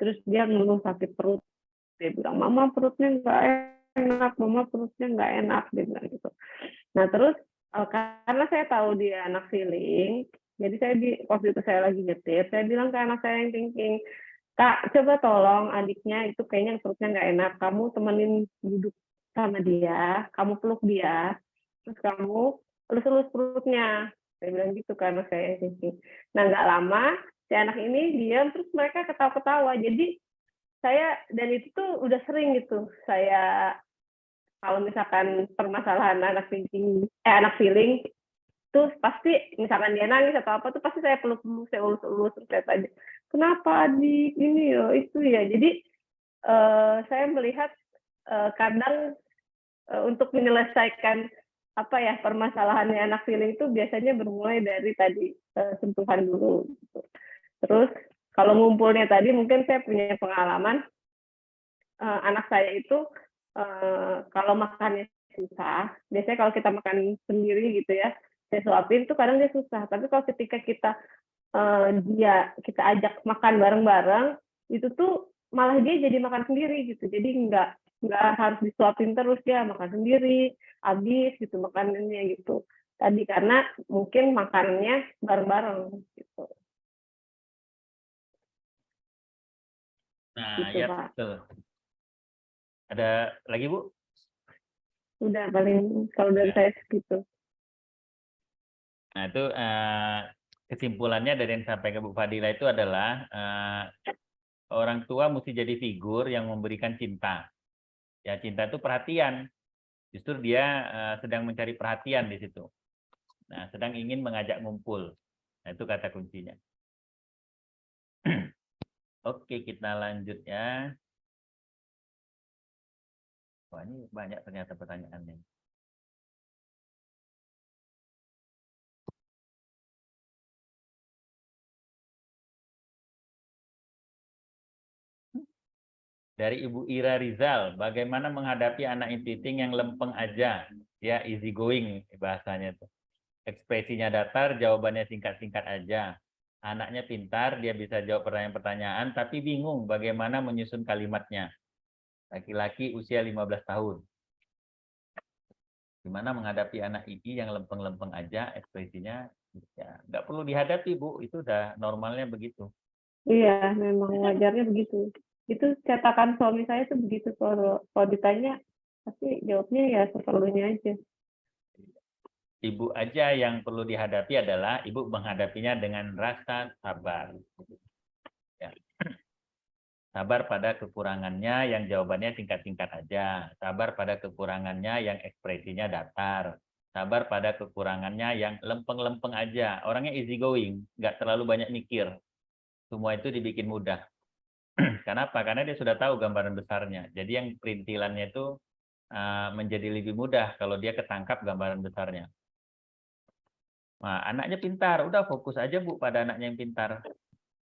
terus dia ngeluh sakit perut. Dia bilang, mama perutnya nggak enak, mama perutnya nggak enak, dia bilang gitu. Nah terus karena saya tahu dia anak feeling, jadi saya waktu itu saya lagi nyetir, saya bilang ke anak saya yang thinking, Kak, coba tolong adiknya itu kayaknya perutnya nggak enak, kamu temenin duduk sama dia, kamu peluk dia, terus kamu elus-elus perutnya. Saya bilang gitu karena saya thinking. Nah, nggak lama, si anak ini diam, terus mereka ketawa-ketawa. Jadi, dan itu tuh udah sering gitu. Saya, kalau misalkan permasalahan anak feeling, terus pasti misalkan dia nangis atau apa tuh pasti saya peluk-peluk, saya ulus-ulus, terus saya tanya, kenapa adik ini ya itu ya. Jadi saya melihat kadang untuk menyelesaikan apa ya permasalahannya anak feeling itu biasanya bermulai dari tadi sentuhan dulu. Gitu. Terus kalau ngumpulnya tadi mungkin saya punya pengalaman anak saya itu kalau makannya susah, biasanya kalau kita makan sendiri gitu ya, saya suapin tuh kadang dia susah. Tapi kalau ketika kita kita ajak makan bareng-bareng, itu tuh malah dia jadi makan sendiri gitu. Jadi nggak harus disuapin terus, dia makan sendiri, habis gitu makanannya gitu. Tadi karena mungkin makannya bareng-bareng gitu. Nah, Gitu, ya Pak. betul. Ada lagi Bu? Udah paling kalau dari saya segitu. Nah, itu kesimpulannya dari yang disampaikan Bu Fadila itu adalah orang tua mesti jadi figur yang memberikan cinta. Ya, cinta itu perhatian. Justru dia sedang mencari perhatian di situ. Nah, sedang ingin mengajak ngumpul. Nah, itu kata kuncinya. Oke, kita lanjut ya. Wah, ini banyak ternyata pertanyaannya. Dari Ibu Ira Rizal, bagaimana menghadapi anak intiting yang lempeng aja, ya easy going bahasanya tuh. ekspresinya datar, jawabannya singkat-singkat aja. Anaknya pintar, dia bisa jawab pertanyaan-pertanyaan, tapi bingung bagaimana menyusun kalimatnya. Laki-laki usia 15 tahun. Gimana menghadapi anak ini yang lempeng-lempeng aja ekspresinya, ya nggak perlu dihadapi, Bu. Itu udah normalnya begitu. Iya, memang wajarnya begitu. Itu cetakan suami saya tuh begitu, kalau ditanya pasti jawabnya ya seperlunya aja. Ibu aja yang perlu dihadapi adalah ibu menghadapinya dengan rasa sabar. Ya. Sabar pada kekurangannya yang jawabannya singkat-singkat aja. Sabar pada kekurangannya yang ekspresinya datar. Sabar pada kekurangannya yang lempeng-lempeng aja. Orangnya easy going, nggak terlalu banyak mikir. Semua itu dibikin mudah. Kenapa? Karena dia sudah tahu gambaran besarnya. Jadi yang perintilannya itu menjadi lebih mudah kalau dia ketangkap gambaran besarnya. Nah, anaknya pintar, udah fokus aja Bu pada anaknya yang pintar.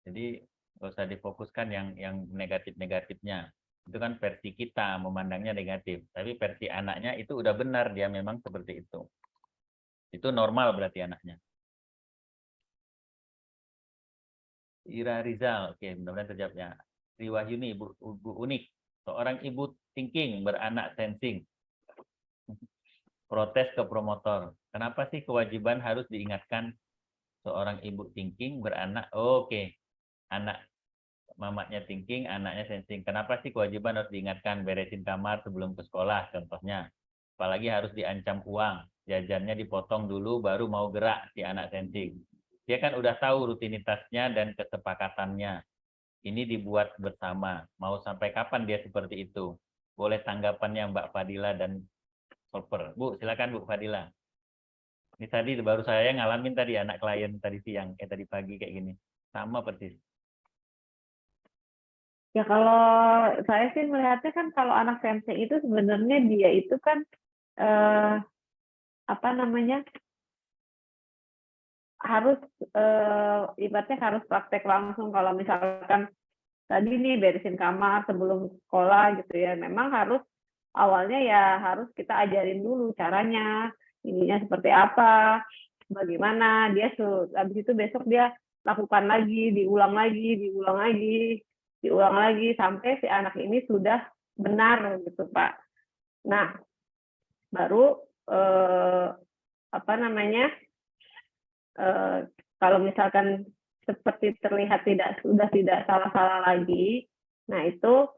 Jadi nggak usah difokuskan yang negatif-negatifnya. Itu kan versi kita memandangnya negatif, tapi versi anaknya itu udah benar, dia memang seperti itu. Itu normal berarti anaknya. Ira Rizal, oke, mudah-mudahan terjawab ya. Sri Wahyuni, ibu unik, seorang ibu thinking beranak sensing. Protes ke promotor. Kenapa sih kewajiban harus diingatkan seorang ibu thinking beranak? Oke. Anak mamanya thinking, anaknya sensing. Kenapa sih kewajiban harus diingatkan beresin kamar sebelum ke sekolah contohnya? Apalagi harus diancam uang, jajannya dipotong dulu baru mau gerak si anak sensing. Dia kan udah tahu rutinitasnya dan kesepakatannya. Ini dibuat bersama. Mau sampai kapan dia seperti itu? Boleh tanggapannya Mbak Fadila dan Solper. Bu, silakan Bu Fadila. Ini tadi baru saya ngalamin tadi anak klien tadi siang, tadi pagi kayak gini. Sama persis. Ya kalau saya sih melihatnya kan kalau anak sensing itu sebenarnya dia itu kan apa namanya, harus ibaratnya harus praktek langsung. Kalau misalkan tadi nih beresin kamar sebelum sekolah gitu ya, memang harus awalnya ya harus kita ajarin dulu caranya, ininya seperti apa, bagaimana dia habis itu besok dia lakukan lagi, diulang lagi, diulang lagi, diulang lagi sampai si anak ini sudah benar gitu Pak. Nah, baru apa namanya, kalau misalkan seperti terlihat sudah tidak salah-salah lagi, nah itu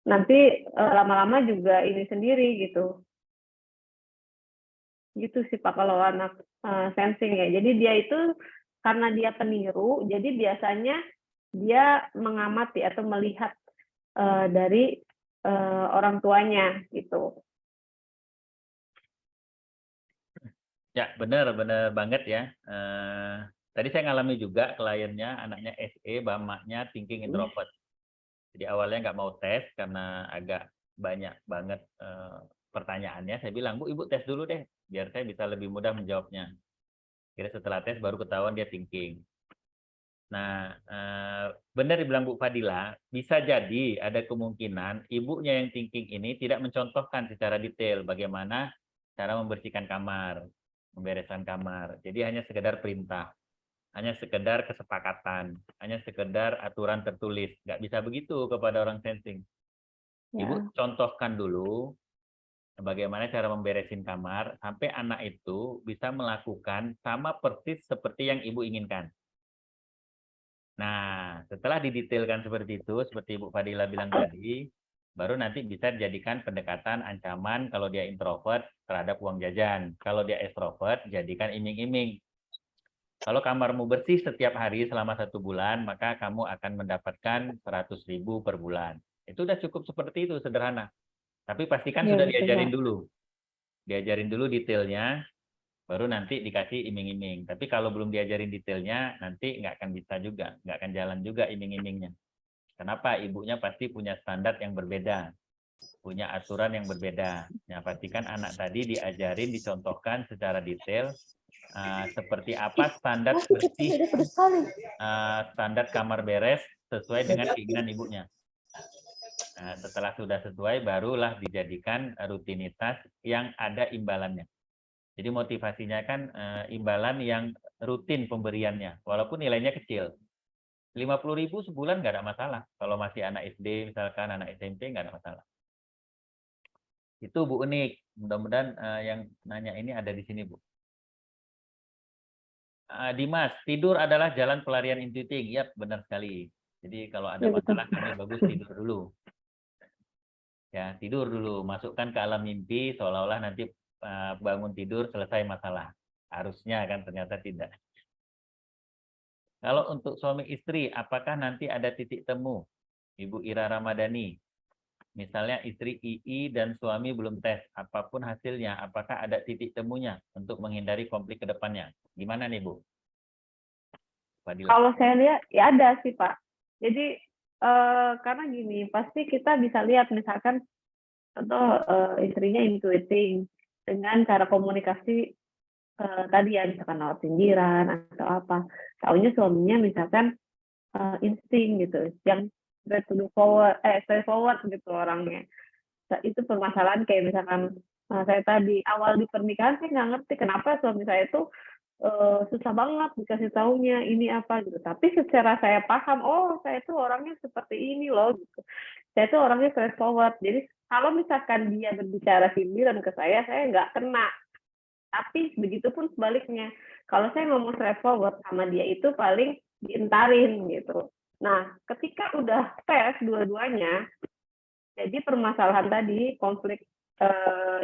nanti lama-lama juga ini sendiri gitu. Gitu sih Pak kalau anak sensing ya. Jadi dia itu karena dia peniru, jadi biasanya dia mengamati atau melihat dari orang tuanya gitu. Ya, benar banget ya. Tadi saya ngalami juga kliennya, anaknya SE, bapaknya thinking introvert. Jadi awalnya nggak mau tes karena agak banyak banget pertanyaannya. Saya bilang, Bu, Ibu tes dulu deh, biar saya bisa lebih mudah menjawabnya. Kira setelah tes baru ketahuan dia thinking. Nah, benar dibilang Bu Fadila, bisa jadi ada kemungkinan ibunya yang thinking ini tidak mencontohkan secara detail bagaimana cara membersihkan kamar, membereskan kamar. Jadi hanya sekedar perintah, hanya sekedar kesepakatan, hanya sekedar aturan tertulis. Nggak bisa begitu kepada orang sensing. Ya. Ibu contohkan dulu bagaimana cara memberesin kamar, sampai anak itu bisa melakukan sama persis seperti yang ibu inginkan. Nah, setelah didetailkan seperti itu, seperti Ibu Fadila bilang tadi, baru nanti bisa dijadikan pendekatan ancaman kalau dia introvert terhadap uang jajan. Kalau dia extrovert, jadikan iming-iming. Kalau kamarmu bersih setiap hari selama 1 bulan, maka kamu akan mendapatkan 100.000 per bulan. Itu udah cukup seperti itu, sederhana. Tapi pastikan Ya, sudah betul, diajarin Pak. dulu. Diajarin dulu detailnya, baru nanti dikasih iming-iming. Tapi kalau belum diajarin detailnya, nanti nggak akan bisa juga, nggak akan jalan juga iming-imingnya. Kenapa? Ibunya pasti punya standar yang berbeda, punya aturan yang berbeda. Ya, pastikan anak tadi diajarin, dicontohkan secara detail, seperti apa standar bersih, standar kamar beres sesuai dengan keinginan ibunya. Nah, setelah sudah sesuai, barulah dijadikan rutinitas yang ada imbalannya. Jadi motivasinya kan imbalan yang rutin pemberiannya, walaupun nilainya kecil. 50.000 sebulan nggak ada masalah. Kalau masih anak SD, misalkan anak SMP nggak ada masalah. Itu Bu Unik. Mudah-mudahan yang nanya ini ada di sini, Bu. Dimas, tidur adalah jalan pelarian intuitif. Ya, benar sekali. Jadi kalau ada Ya, betul. masalah kami bagus tidur dulu. Ya, tidur dulu. Masukkan ke alam mimpi seolah-olah nanti bangun tidur selesai masalah. Harusnya kan ternyata tidak. Kalau untuk suami istri, apakah nanti ada titik temu? Ibu Ira Ramadhani. Misalnya istri II dan suami belum tes, apapun hasilnya, apakah ada titik temunya untuk menghindari konflik ke depannya? Gimana nih, Bu? Fadila. Kalau saya lihat, ya ada sih, Pak. Jadi, karena gini, pasti kita bisa lihat misalkan, atau istrinya intuiting dengan cara komunikasi tadi ya, misalkan lewat sindiran atau apa. Taunya suaminya misalkan insting gitu, yang straight forward gitu orangnya. Itu permasalahan kayak misalkan saya tadi awal di pernikahan saya nggak ngerti kenapa suami saya itu susah banget dikasih taunya ini apa gitu. Tapi secara saya paham, oh saya tuh orangnya seperti ini loh gitu. Saya tuh orangnya straight forward. Jadi kalau misalkan dia berbicara sindiran ke saya nggak kena. Tapi begitupun sebaliknya. Kalau saya ngomong straight forward sama dia itu paling dientarin gitu. Nah, ketika udah tes dua-duanya, jadi permasalahan tadi, konflik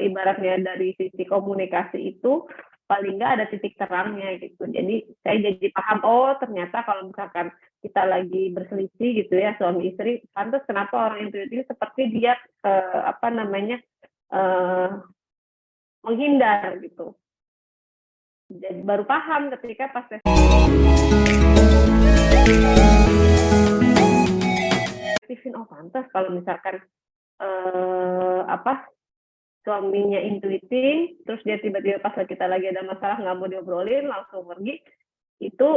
ibaratnya dari sisi komunikasi itu paling nggak ada titik terangnya gitu. Jadi saya jadi paham, oh ternyata kalau misalkan kita lagi berselisih gitu ya suami istri, pantas kenapa orang intuitif seperti dia menghindar gitu. Jadi baru paham ketika pas Stephen, oh pantas kalau misalkan suaminya intuiting, terus dia tiba-tiba pas kita lagi ada masalah nggak mau diobrolin, langsung pergi, itu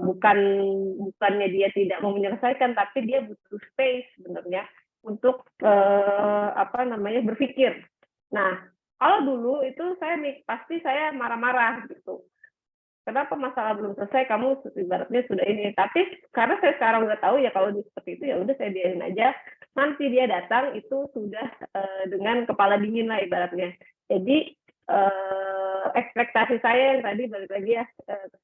bukannya dia tidak mau menyelesaikan, tapi dia butuh space sebenarnya untuk berpikir. Nah, kalau dulu itu pasti saya marah-marah gitu. Kenapa masalah belum selesai, kamu ibaratnya sudah ini. Tapi karena saya sekarang udah tahu ya kalau seperti itu ya udah saya biarin aja. Nanti dia datang itu sudah dengan kepala dingin lah ibaratnya. Jadi ekspektasi saya yang tadi balik lagi ya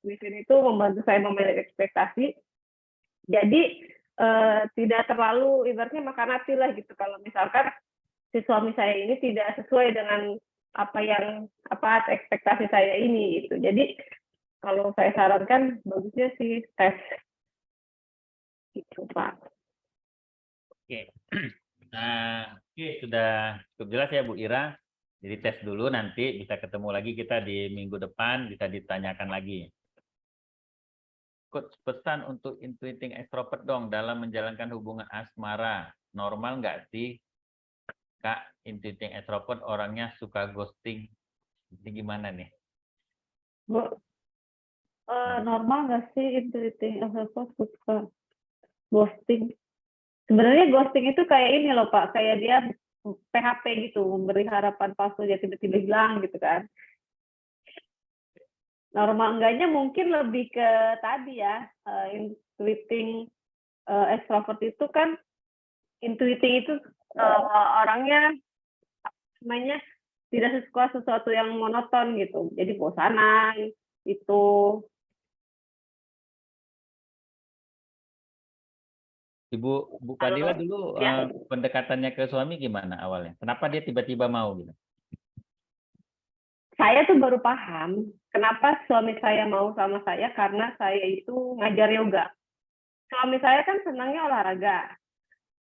Stephen itu membantu saya memilih ekspektasi. Jadi tidak terlalu ibaratnya makan hati lah gitu. Kalau misalkan si suami saya ini tidak sesuai dengan ekspektasi saya ini gitu. Jadi kalau saya sarankan bagusnya sih tes gitu Pak. Oke. Nah, sudah cukup jelas ya Bu Ira. Jadi tes dulu, nanti bisa ketemu lagi kita di minggu depan, bisa ditanyakan lagi. Coach, pesan untuk intuiting extrovert dong dalam menjalankan hubungan asmara. Normal nggak sih, Kak, intuiting extrovert orangnya suka ghosting? Ini gimana nih? Normal nggak sih intuiting extrovert suka ghosting? Sebenarnya ghosting itu kayak ini loh Pak, kayak dia PHP gitu, memberi harapan palsu, dia tiba-tiba hilang gitu kan. Normal enggaknya mungkin lebih ke tadi ya, intuiting extrovert itu kan, intuiting itu orangnya tidak suka sesuatu yang monoton gitu, jadi bosanan itu. Bu Fadila dulu ya. pendekatannya ke suami gimana awalnya? Kenapa dia tiba-tiba mau gitu? Saya tuh baru paham kenapa suami saya mau sama saya, karena saya itu ngajar yoga. Suami saya kan senangnya olahraga.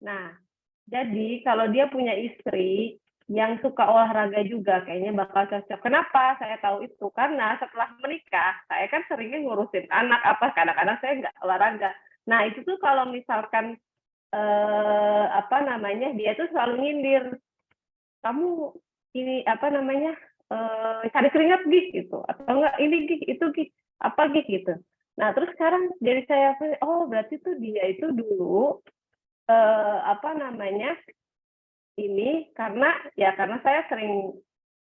Nah, jadi kalau dia punya istri yang suka olahraga juga, kayaknya bakal cocok. Kenapa saya tahu itu? Karena setelah menikah, saya kan seringnya ngurusin anak, kadang-kadang saya nggak olahraga. Nah, itu tuh kalau misalkan dia tuh selalu nyindir, kamu ini cari keringat gitu, atau enggak ini itu gitu. Nah terus sekarang jadi saya oh berarti tuh dia itu dulu ini karena saya sering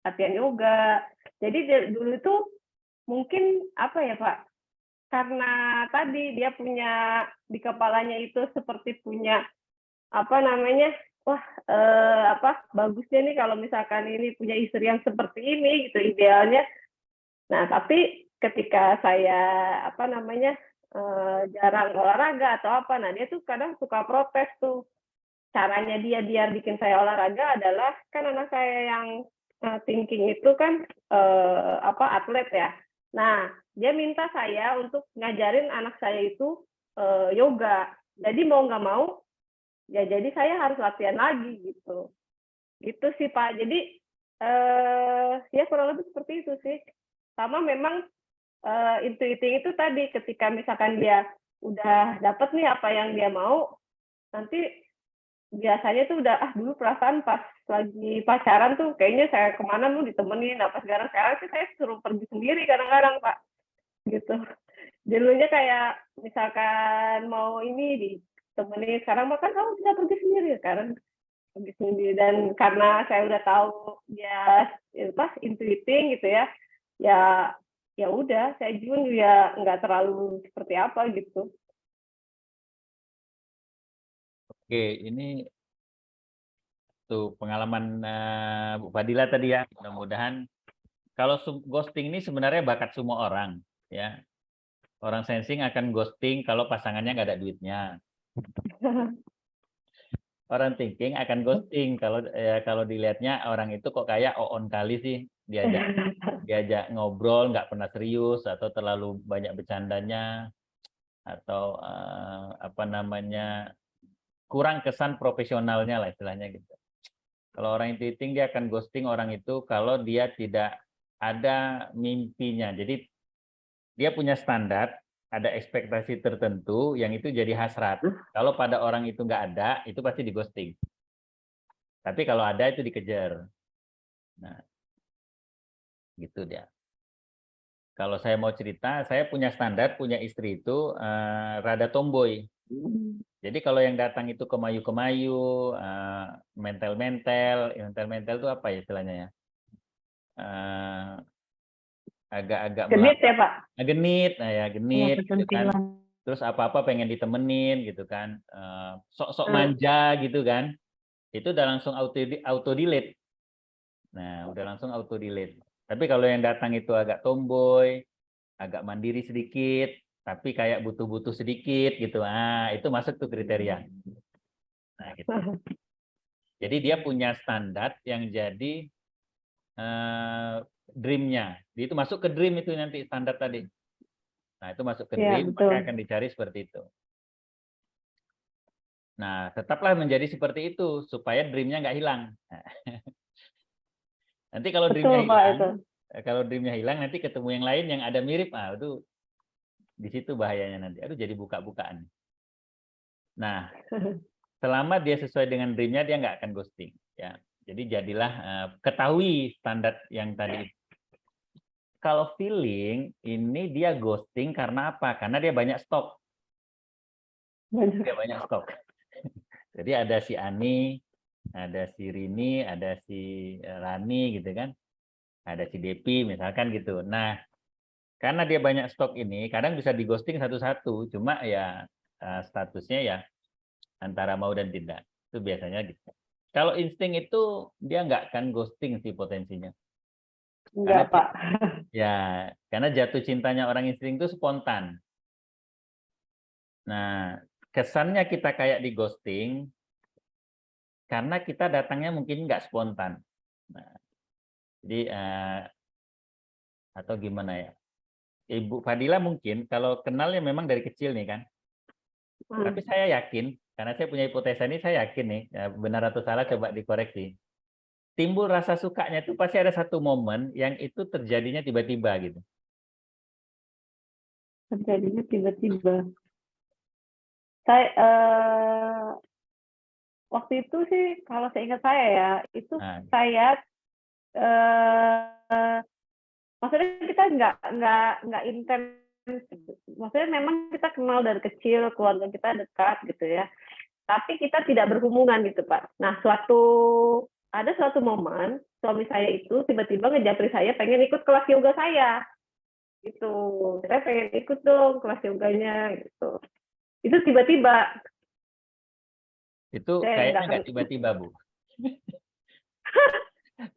latihan yoga, Jadi dulu itu mungkin apa ya Pak, karena tadi dia punya di kepalanya itu seperti punya apa namanya, wah bagusnya nih kalau misalkan ini punya istri yang seperti ini gitu idealnya. Nah tapi ketika saya apa namanya jarang olahraga atau apa, nah dia tuh kadang suka protes tuh. Caranya dia biar bikin saya olahraga adalah kan anak saya yang thinking itu kan atlet ya. Nah, dia minta saya untuk ngajarin anak saya itu yoga. Jadi mau nggak mau, ya jadi saya harus latihan lagi gitu. Gitu sih Pak. Jadi ya kurang lebih seperti itu sih. Sama memang intuiting itu tadi ketika misalkan dia udah dapet nih apa yang dia mau, nanti biasanya tuh udah dulu perasaan pas lagi pacaran tuh kayaknya saya kemana lu ditemenin, apa sekarang sih saya suruh pergi sendiri kadang-kadang Pak, gitu. Dulunya kayak misalkan mau ini ditemenin, sekarang mah kan kamu bisa pergi sendiri, sekarang pergi sendiri. Dan karena saya udah tahu dia intuiting gitu ya, ya udah saya juga ya nggak terlalu seperti apa gitu. Oke, ini tuh pengalaman Bu Fadila tadi ya. Mudah-mudahan kalau ghosting ini sebenarnya bakat semua orang ya. Orang sensing akan ghosting kalau pasangannya nggak ada duitnya. Orang thinking akan ghosting kalau dilihatnya orang itu kok kayak on kali sih, diajak ngobrol nggak pernah serius atau terlalu banyak bercandanya atau apa namanya kurang kesan profesionalnya lah istilahnya gitu. Kalau orang thinking dia akan ghosting orang itu kalau dia tidak ada mimpinya. Jadi dia punya standar, ada ekspektasi tertentu yang itu jadi hasrat. Kalau pada orang itu nggak ada, itu pasti di ghosting. Tapi kalau ada itu dikejar. Nah, gitu dia. Kalau saya mau cerita, saya punya standar, punya istri itu rada tomboy. Jadi kalau yang datang itu kemayu-kemayu, mental-mental itu apa ya istilahnya ya? Agak-agak Genit ya Pak? genit, nah ya genit, gitu kan. Kecantilan. Terus apa-apa pengen ditemenin gitu kan, sok-sok manja gitu kan, itu udah langsung auto delete. Nah, udah langsung auto delete. Tapi kalau yang datang itu agak tomboy, agak mandiri sedikit, tapi kayak butuh-butuh sedikit gitu, itu masuk tuh kriteria. Nah, gitu. Jadi dia punya standar yang jadi dream-nya. Itu masuk ke dream itu nanti standar tadi. Nah, itu masuk ke dream, maka akan dicari seperti itu. Nah, tetaplah menjadi seperti itu supaya dream-nya nggak hilang. Nanti kalau dream-nya hilang, nanti ketemu yang lain yang ada mirip, itu di situ bahayanya nanti. Aduh, jadi buka-bukaan. Nah, selama dia sesuai dengan dream-nya, dia nggak akan ghosting. Ya, jadi jadilah ketahui standar yang tadi. Kalau feeling ini dia ghosting karena apa? Karena dia banyak stok. Dia banyak stok. Jadi ada si Ani, ada si Rini, ada si Rani gitu kan. Ada si Depi misalkan gitu. Nah, karena dia banyak stok ini, kadang bisa di ghosting satu-satu. Cuma ya statusnya ya antara mau dan tidak. Itu biasanya gitu. Kalau insting itu dia nggak akan ghosting sih potensinya. Enggak, Pak. Ya, karena jatuh cintanya orang insting itu spontan. Nah, kesannya kita kayak di ghosting karena kita datangnya mungkin nggak spontan. Nah, jadi atau gimana ya? Ibu Fadila mungkin kalau kenalnya memang dari kecil nih kan. Tapi saya yakin, karena saya punya hipotesa ini, saya yakin nih, benar atau salah coba dikoreksi. Timbul rasa sukanya itu pasti ada satu momen yang itu terjadinya tiba-tiba gitu. Terjadinya tiba-tiba. Saya waktu itu sih kalau saya ingat saya ya, itu saya maksudnya kita nggak intens. Maksudnya memang kita kenal dari kecil, keluarga kita dekat gitu ya. Tapi kita tidak berhubungan gitu Pak. Nah, ada suatu momen suami saya itu tiba-tiba ngejapri saya pengen ikut kelas yoga saya. Gitu. Saya pengen ikut dong kelas yoganya gitu. Itu tiba-tiba. Itu Saya kayaknya nggak nggak tiba-tiba, Bu.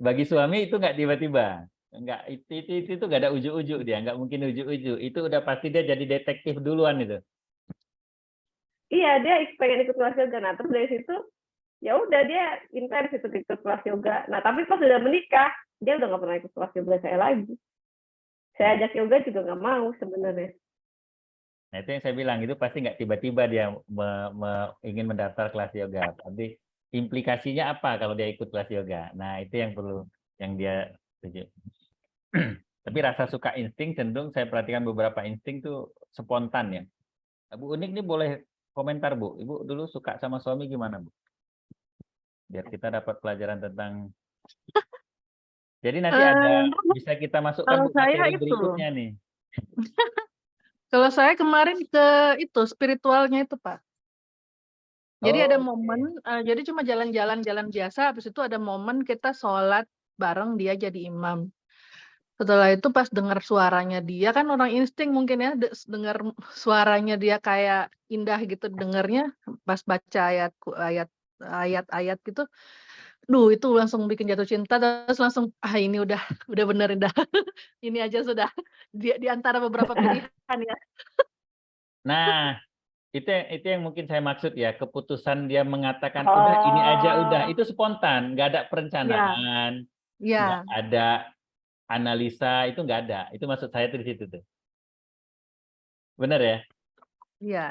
Bagi suami itu nggak tiba-tiba. Nggak, itu nggak ada ujuk-ujuk dia, nggak mungkin ujuk-ujuk. Itu udah pasti dia jadi detektif duluan itu. Iya, dia pengen ikut kelas yoga. Nah, terus dari situ ya udah dia intens ikut kelas yoga. Nah, tapi pas sudah menikah, dia udah nggak pernah ikut kelas yoga saya lagi. Saya ajak yoga juga nggak mau sebenarnya. Nah, itu yang saya bilang, itu pasti nggak tiba-tiba dia ingin mendaftar kelas yoga. Tapi implikasinya apa kalau dia ikut kelas yoga? Nah, itu yang perlu, yang dia tuju. Tapi rasa suka insting cenderung saya perhatikan beberapa insting tuh spontan ya. Bu Unik ini boleh komentar, Bu. Ibu dulu suka sama suami gimana, Bu? Biar kita dapat pelajaran tentang. Jadi nanti ada, bisa kita masukkan, Kalau Bu, saya materi itu, berikutnya nih. kalau saya kemarin ke itu spiritualnya itu, Pak. Jadi ada Oh, momen, jadi cuma jalan-jalan biasa, habis itu ada momen kita sholat bareng dia jadi imam. Setelah itu pas dengar suaranya dia, kan orang insting mungkin ya, dengar suaranya dia kayak indah gitu dengarnya, pas baca ayat-ayat gitu, itu langsung bikin jatuh cinta, terus langsung, ini udah bener dah, ini aja sudah, di antara beberapa pilihan ya. nah, itu yang mungkin saya maksud ya, keputusan dia mengatakan udah ini aja udah, itu spontan, nggak ada Ya, perencanaan, nggak ya, ada analisa, itu nggak ada. Itu maksud saya tuh di situ tuh. Benar ya? ya.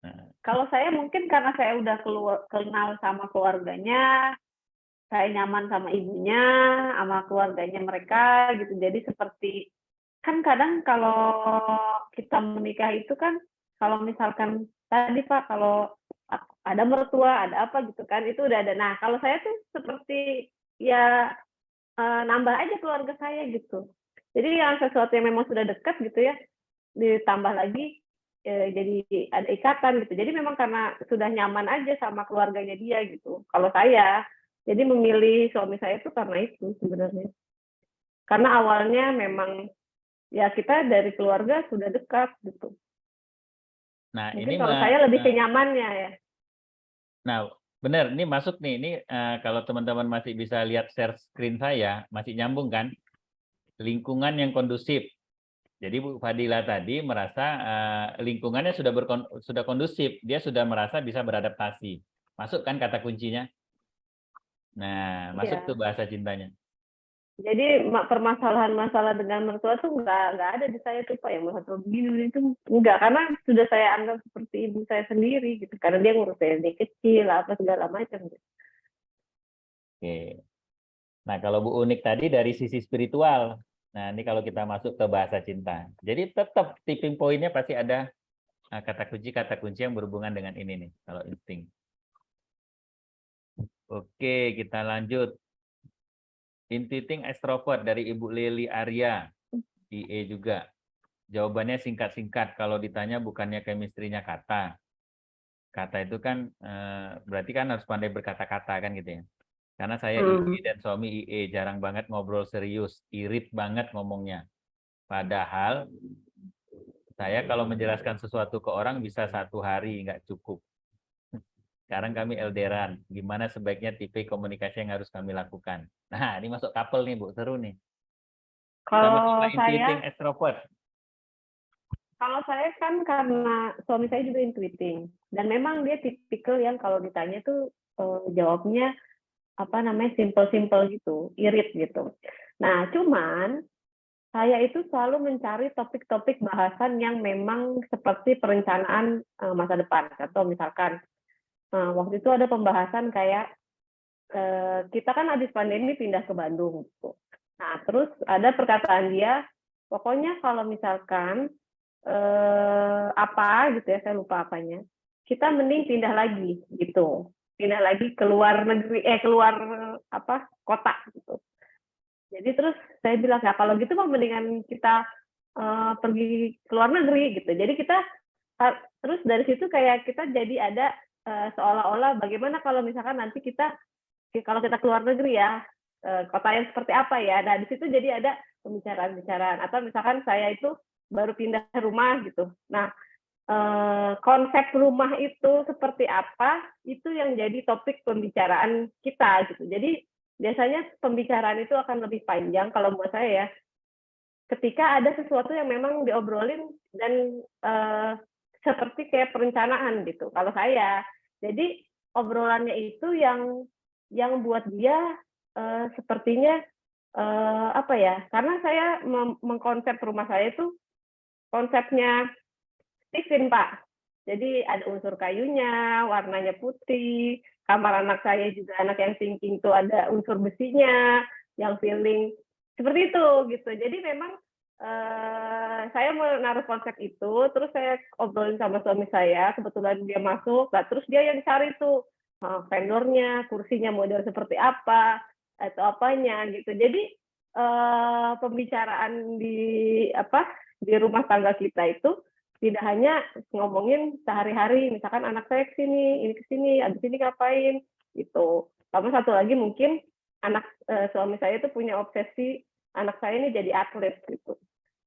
Nah, Kalau saya mungkin karena saya udah kenal sama keluarganya, saya nyaman sama ibunya, sama keluarganya mereka gitu. Jadi seperti kan kadang kalau kita menikah itu kan kalau misalkan tadi Pak kalau ada mertua, ada apa gitu kan itu udah ada. Nah, kalau saya tuh seperti ya nambah aja keluarga saya gitu. Jadi yang sesuatu yang memang sudah dekat gitu ya, ditambah lagi jadi ada ikatan gitu. Jadi memang karena sudah nyaman aja sama keluarganya dia gitu. Kalau saya, jadi memilih suami saya itu karena itu sebenarnya. Karena awalnya memang ya kita dari keluarga sudah dekat gitu. nah Mungkin ini kalau saya lebih kenyamannya ya. nah benar, ini masuk nih. Ini kalau teman-teman masih bisa lihat share screen saya, masih nyambung kan? Lingkungan yang kondusif. Jadi Bu Fadila tadi merasa lingkungannya sudah kondusif, dia sudah merasa bisa beradaptasi. Masuk kan kata kuncinya? Nah, masuk tuh Iya. bahasa cintanya. Jadi permasalahan masalah dengan mertua tuh nggak ada di saya tuh Pak yang mertua begini itu enggak karena sudah saya anggap seperti ibu saya sendiri gitu karena dia ngurus saya dari kecil apa segala macam gitu. Oke. Nah, kalau Bu Unik tadi dari sisi spiritual. Nah, ini kalau kita masuk ke bahasa cinta. Jadi tetap tipping pointnya pasti ada kata kunci yang berhubungan dengan ini nih, kalau insting. Oke, kita lanjut. Intiting extrovert dari Ibu Lili Arya, IE juga. Jawabannya singkat-singkat. Kalau ditanya bukannya chemistry-nya kata. Kata itu kan berarti kan harus pandai berkata-kata kan gitu ya. Karena saya IE dan suami IE jarang banget ngobrol serius, irit banget ngomongnya. Padahal saya kalau menjelaskan sesuatu ke orang bisa 1 hari nggak cukup. Sekarang kami elderan, gimana sebaiknya tipe komunikasi yang harus kami lakukan. Nah, ini masuk couple nih Bu, seru nih. Sama-sama Kalau intuiting saya extrovert. kan karena suami saya juga intuiting dan memang dia tipikal yang kalau ditanya tuh jawabnya apa namanya simple-simple gitu, irit gitu. Nah, cuman saya itu selalu mencari topik-topik bahasan yang memang seperti perencanaan masa depan. Atau misalkan waktu itu ada pembahasan kayak kita kan habis pandemi pindah ke Bandung. Gitu. Nah, terus ada perkataan dia, pokoknya kalau misalkan apa gitu ya, saya lupa apanya, kita mending pindah lagi gitu. Pindah lagi keluar negeri, keluar apa kota gitu. Jadi terus saya bilang, ya kalau gitu mah mendingan kita pergi ke luar negeri gitu. Jadi kita terus dari situ kayak kita jadi ada seolah-olah bagaimana kalau misalkan nanti kita kalau kita keluar negeri ya, kota yang seperti apa ya. Nah, di situ jadi ada pembicaraan-pembicaraan. Atau misalkan saya itu baru pindah rumah gitu. Nah, konsep rumah itu seperti apa, itu yang jadi topik pembicaraan kita gitu. Jadi biasanya pembicaraan itu akan lebih panjang kalau buat saya ya, ketika ada sesuatu yang memang diobrolin dan seperti kayak perencanaan gitu. Kalau saya, jadi obrolannya itu yang buat dia sepertinya apa ya? Karena saya mengkonsep rumah saya itu konsepnya Stephen, Pak. Jadi ada unsur kayunya, warnanya putih. Kamar anak saya juga anak yang thinking tuh ada unsur besinya, yang feeling seperti itu gitu. Jadi memang saya menaruh konsep itu, terus saya obrolin sama suami saya, kebetulan dia masuk, nah, terus dia yang cari tuh vendornya, kursinya model seperti apa, atau apanya gitu. Jadi pembicaraan di rumah tangga kita itu tidak hanya ngomongin sehari-hari, misalkan anak saya kesini, ini kesini, abis ini ngapain, gitu. Sama satu lagi mungkin anak suami saya itu punya obsesi anak saya ini jadi atlet gitu.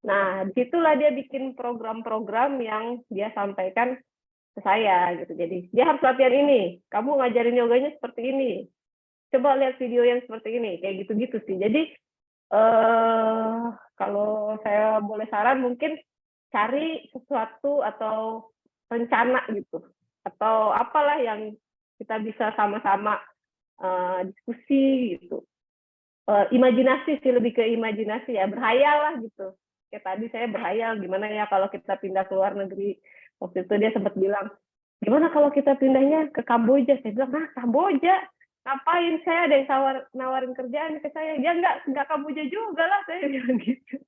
Nah, disitulah dia bikin program-program yang dia sampaikan ke saya gitu. Jadi dia harus latihan ini, kamu ngajarin yoganya seperti ini, coba lihat video yang seperti ini, kayak gitu-gitu sih. Jadi kalau saya boleh saran mungkin cari sesuatu atau rencana gitu, atau apalah yang kita bisa sama-sama diskusi gitu. Imajinasi sih, lebih ke imajinasi ya, berhayal lah gitu. Kayak tadi saya berhayal gimana ya kalau kita pindah ke luar negeri. Waktu itu dia sempat bilang, gimana kalau kita pindahnya ke Kamboja? Saya bilang, nah Kamboja, ngapain, saya ada yang nawarin kerjaan ke saya. Ya nggak Kamboja juga lah, saya bilang gitu.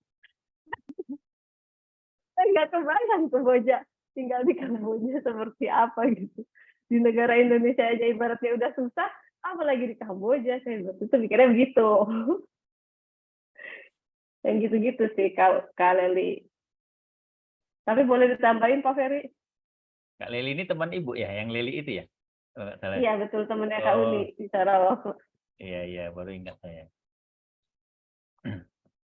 Saya nggak kebayang Kamboja, tinggal di Kamboja seperti apa gitu. Di negara Indonesia aja ibaratnya udah susah, apalagi di Kamboja. Saya waktu itu mikirnya begitu. Yang gitu-gitu sih Kak Leli. Tapi boleh ditambahin Pak Ferry? Kak Leli ini teman Ibu ya, yang Leli itu ya? Salah. Iya betul, temennya Kak Oh, Uni di Sarawak. iya, baru ingat saya.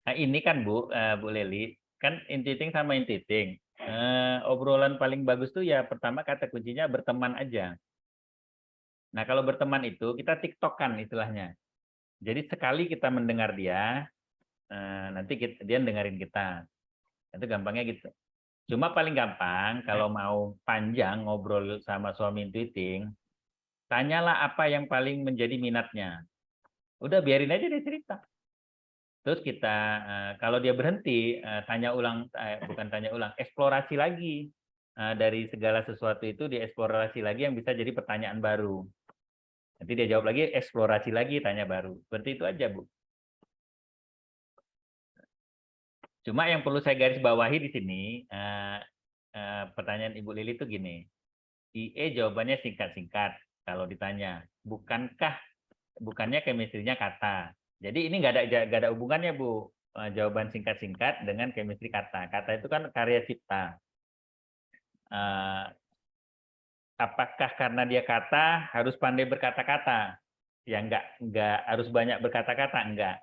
Nah, ini kan Bu Leli, kan intiting sama intiting. Obrolan paling bagus tuh ya pertama kata kuncinya berteman aja. Nah, kalau berteman itu kita tiktokan istilahnya. Jadi sekali kita mendengar dia, nanti dia dengerin kita. Itu gampangnya gitu. Cuma paling gampang kalau mau panjang ngobrol sama suami intuiting, tanyalah apa yang paling menjadi minatnya. Udah biarin aja dia cerita. Terus kita kalau dia berhenti bukan tanya ulang, eksplorasi lagi. Dari segala sesuatu itu dieksplorasi lagi yang bisa jadi pertanyaan baru. Nanti dia jawab lagi, eksplorasi lagi, tanya baru. Seperti itu aja, Bu. Cuma yang perlu saya garis bawahi di sini, pertanyaan Ibu Lili itu gini. IE jawabannya singkat-singkat kalau ditanya. Bukannya chemistry-nya kata. Jadi ini nggak ada hubungannya, Bu. Jawaban singkat-singkat dengan chemistry kata. Kata itu kan karya cipta. Apakah karena dia kata harus pandai berkata-kata? Ya nggak harus banyak berkata-kata, enggak.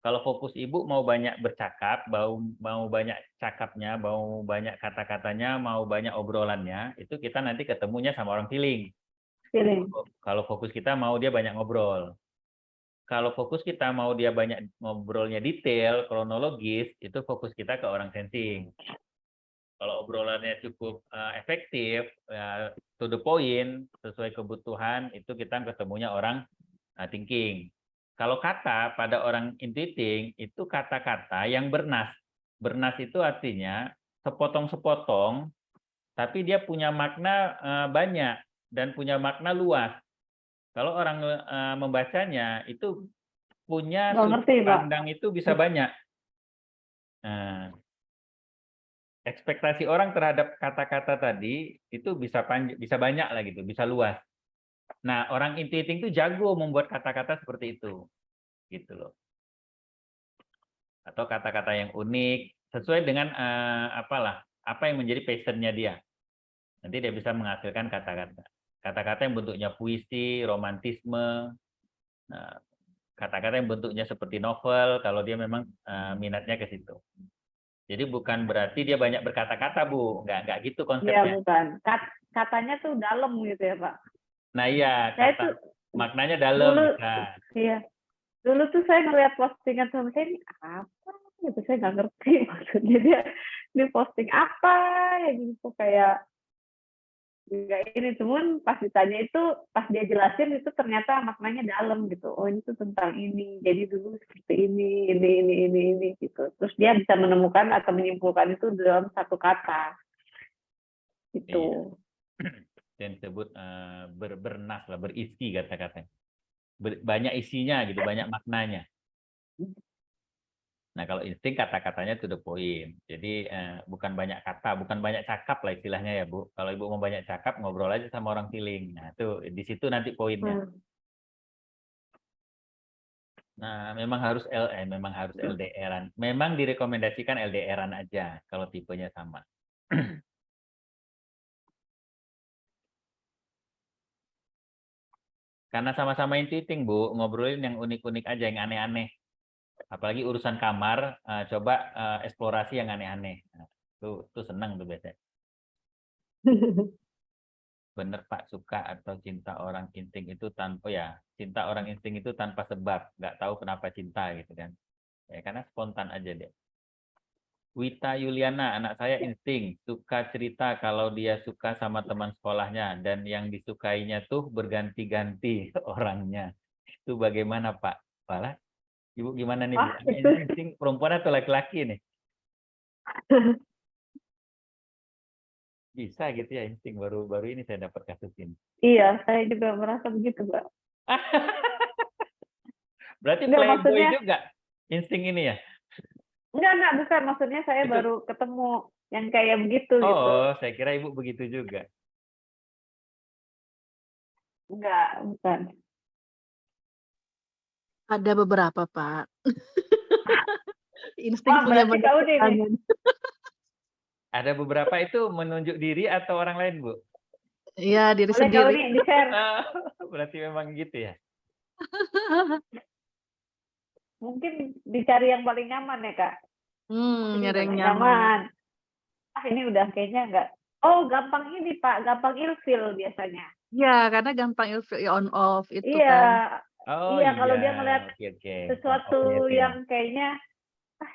Kalau fokus Ibu mau banyak bercakap, mau banyak cakapnya, mau banyak kata-katanya, mau banyak obrolannya, itu kita nanti ketemunya sama orang feeling. Feeling. Kalau fokus kita mau dia banyak ngobrol. Kalau fokus kita mau dia banyak ngobrolnya detail, kronologis, itu fokus kita ke orang sensing. Kalau obrolannya cukup efektif, to the point, sesuai kebutuhan, itu kita ketemunya orang thinking. Kalau kata pada orang intuiting, itu kata-kata yang bernas. Bernas itu artinya sepotong-sepotong, tapi dia punya makna banyak dan punya makna luas. Kalau orang membacanya, itu punya sudut Ngerti, Pak. pandang itu bisa banyak. Nah, ekspektasi orang terhadap kata-kata tadi itu bisa banyak lah gitu, bisa luas. Nah, orang intuiting itu jago membuat kata-kata seperti itu, gitu loh. Atau kata-kata yang unik sesuai dengan apa yang menjadi passionnya dia. Nanti dia bisa menghasilkan kata-kata yang bentuknya puisi, romantisme. Nah, kata-kata yang bentuknya seperti novel kalau dia memang minatnya ke situ. Jadi bukan berarti dia banyak berkata-kata, Bu. Nggak gitu Iya, konsepnya. bukan. Katanya tuh dalam gitu ya, Pak. Nah iya, Saya tuh maknanya dalam dulu, bisa. iya, dulu tuh saya ngeliat postingan sama saya ini apa gitu, saya nggak ngerti maksudnya dia posting apa ya gitu, kayak nggak ini, cuman pas ditanya itu, pas dia jelasin itu ternyata maknanya dalam gitu. Oh ini tuh tentang ini, jadi dulu seperti ini gitu. Terus dia bisa menemukan atau menyimpulkan itu dalam satu kata gitu. Iya. Yang disebut bernas lah, berisi kata-katanya. Banyak isinya gitu, banyak maknanya. Nah, kalau insting kata-katanya to the point. Jadi bukan banyak kata, bukan banyak cakap lah istilahnya ya, Bu. Kalau Ibu mau banyak cakap, ngobrol aja sama orang feeling. Nah, itu di situ nanti poinnya. Nah, memang harus LDR-an. Memang direkomendasikan LDR-an aja kalau tipenya sama. Karena sama-sama intuiting, Bu, ngobrolin yang unik-unik aja, yang aneh-aneh. Apalagi urusan kamar, coba eksplorasi yang aneh-aneh. Nah, itu senang tuh biasanya. Bener Pak, suka atau cinta orang insting itu tanpa cinta orang insting itu tanpa sebab, nggak tahu kenapa cinta gitu kan. Ya karena spontan aja deh. Wita Yuliana, anak saya insting, suka cerita kalau dia suka sama teman sekolahnya dan yang disukainya tuh berganti-ganti orangnya. Itu bagaimana Pak? Malah, Ibu gimana nih Bu? Anak Itu insting perempuan atau laki-laki nih? Bisa gitu ya insting, baru ini saya dapat kasus ini. iya, saya juga merasa begitu, Mbak. Berarti Enggak, playboy maksudnya juga insting ini ya? enggak, bukan, maksudnya saya Itu baru ketemu yang kayak begitu gitu. oh, saya kira Ibu begitu juga. Enggak, bukan. Ada beberapa, Pak. Insting Wah, punya berarti banyak kau nih. keterangan. Ada beberapa itu menunjuk diri atau orang lain, Bu? Iya, diri Boleh kau sendiri. nih di-share. Berarti memang gitu ya? Mungkin dicari yang paling nyaman ya, Kak. Ini Nyari udah yang nggak nyaman. nyaman. Ini udah kayaknya nggak. Oh, gampang ini, Pak. Gampang ilfil biasanya. Ya, karena gampang on off itu Iya, kan. Oh iya, iya, kalau dia melihat oke oke. On off-nya sesuatu itu ya. yang kayaknya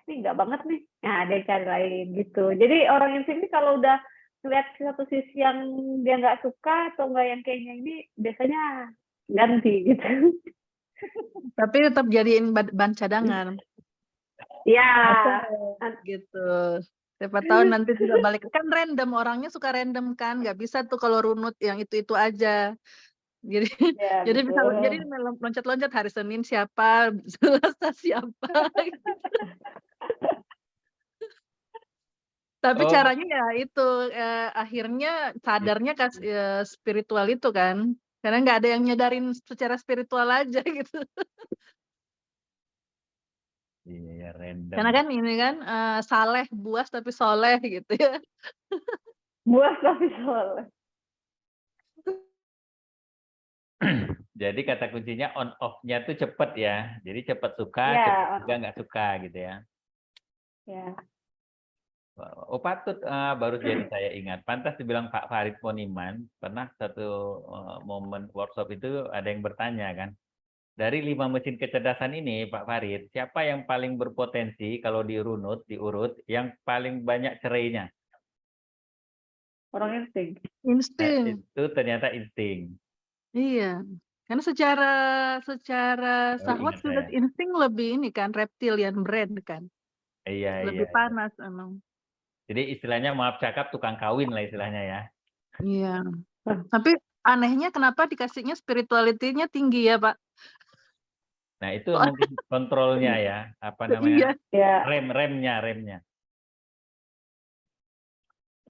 ini nggak banget nih. Nah, dia cari lain gitu. Jadi orang yang sini kalau udah lihat satu sisi yang dia nggak suka atau nggak yang kayaknya ini, biasanya ganti gitu. Tapi tetap jadiin ban cadangan. Iya. Gitu. Siapa tahu nanti juga balik. Kan random, orangnya suka random kan. Nggak bisa tuh kalau runut yang itu itu aja. Jadi Ya, jadi bisa jadi betul. loncat-loncat hari Senin siapa, Selasa siapa. Tapi Oh, caranya ya itu akhirnya sadarnya spiritual itu kan. Karena nggak ada yang nyadarin secara spiritual aja gitu. iya random. Karena kan ini kan saleh buas tapi soleh gitu ya. Buas tapi soleh. Jadi kata kuncinya on off-nya tuh cepet ya. Jadi cepet suka, Ya, cepet juga nggak suka gitu ya. ya. Oh patut, baru jadi saya ingat. Pantas dibilang Pak Farid Poniman, pernah satu momen workshop itu ada yang bertanya kan. Dari 5 mesin kecerdasan ini, Pak Farid, siapa yang paling berpotensi kalau diurut, yang paling banyak cerainya? Orang insting. Nah, Insting. itu ternyata insting. Iya. Karena secara Baru syahwat ingat juga saya. insting lebih ini kan reptilian brain kan. Iya, iya, Lebih iya. panas emang. Jadi istilahnya maaf cakap tukang kawin lah istilahnya ya. Iya. Tapi anehnya kenapa dikasihnya spirituality-nya tinggi ya, Pak? Nah, itu Kok mungkin kontrolnya ya, apa namanya? iya. Ya. Remnya.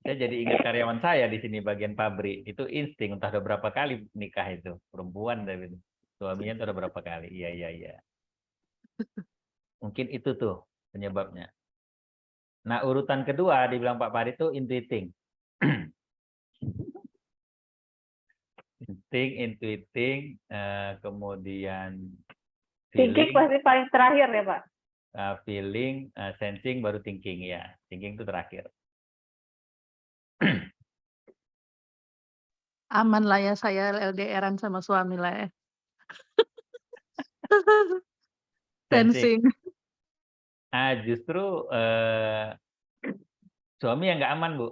Saya jadi ingat karyawan saya di sini bagian pabrik. Itu insting, entah udah berapa kali nikah itu. Perempuan tapi itu. Suaminya tuh udah berapa kali. Iya, iya, iya. Mungkin itu tuh penyebabnya. Nah, urutan kedua dibilang Pak Farid itu intuiting. Insting, intuiting, kemudian Thinking feeling, pasti paling terakhir ya, Pak? feeling, sensing, baru thinking ya. Thinking itu terakhir. Aman lah ya saya LDR-an sama suami lah ya. Sensing. Sensing. Justru suami yang nggak aman, Bu.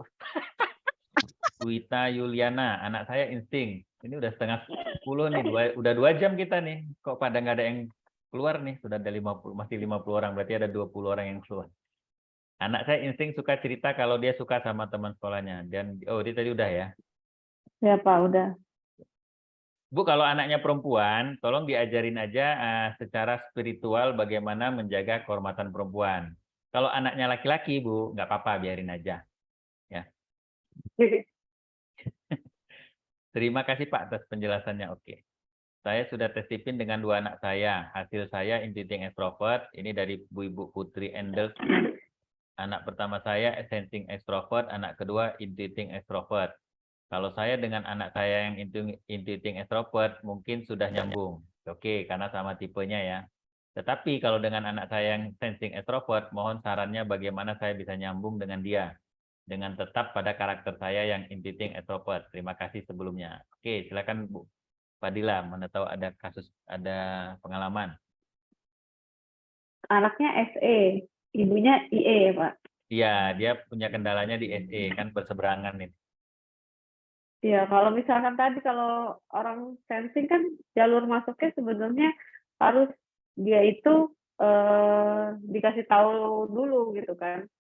Wita Yuliana, anak saya insting. Ini udah setengah 10 nih, udah 2 jam kita nih. Kok pada nggak ada yang keluar nih? Sudah ada 50, masih 50 orang, berarti ada 20 orang yang keluar. Anak saya insting suka cerita kalau dia suka sama teman sekolahnya. Dan dia tadi udah ya. Ya, Pak, udah. Bu, kalau anaknya perempuan, tolong diajarin aja secara spiritual bagaimana menjaga kehormatan perempuan. Kalau anaknya laki-laki, Bu, nggak apa-apa, biarin aja. Ya. Terima kasih Pak atas penjelasannya. Oke. Saya sudah tes tipin dengan 2 anak saya. Hasil saya intuiting extrovert. Ini dari Bu-Ibu Putri Endels. Anak pertama saya sensing extrovert, anak kedua intuiting extrovert. Kalau saya dengan anak saya yang intuiting extrovert mungkin sudah nyambung. Oke, karena sama tipenya ya. Tetapi kalau dengan anak saya yang sensing extrovert, mohon sarannya bagaimana saya bisa nyambung dengan dia. Dengan tetap pada karakter saya yang intuiting extrovert. Terima kasih sebelumnya. Oke, silakan Bu Fadila, mana tahu ada kasus, ada pengalaman. Anaknya SE, ibunya IE ya, Pak? Iya, dia punya kendalanya di SE, kan berseberangan nih. Ya, kalau misalkan tadi kalau orang sensing kan jalur masuknya sebenarnya harus dia itu dikasih tahu dulu gitu kan.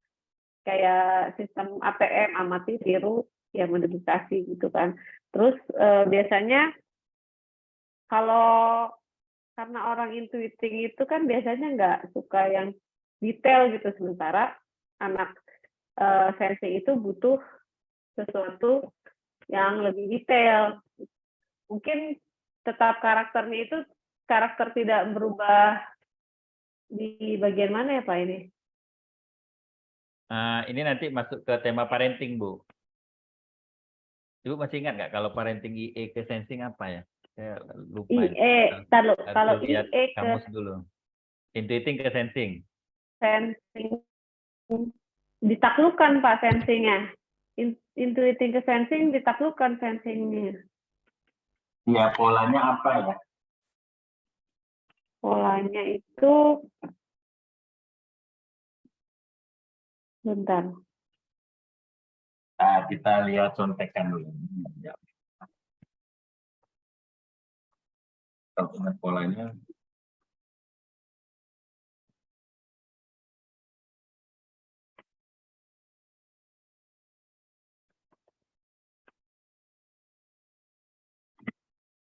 Kayak sistem ATM, amati, tiru, ya modifikasi gitu kan. Terus biasanya kalau karena orang intuiting itu kan biasanya nggak suka yang detail gitu, sementara anak sensing itu butuh sesuatu yang lebih detail. Mungkin tetap karakternya itu karakter tidak berubah di bagian mana ya Pak ini? Ini nanti masuk ke tema parenting, Bu. Ibu masih ingat nggak kalau parenting IE ke sensing apa ya? Saya lupa. IE, kalau lihat IE ke kamus dulu. Intuiting ke sensing. sensing ditaklukkan Pak sensingnya. Intuiting ke sensing ditaklukkan sensingnya. Ya, polanya apa ya? Polanya itu bentar. Nah, kita lihat contekan dulu. Ya. Kalau ingat polanya,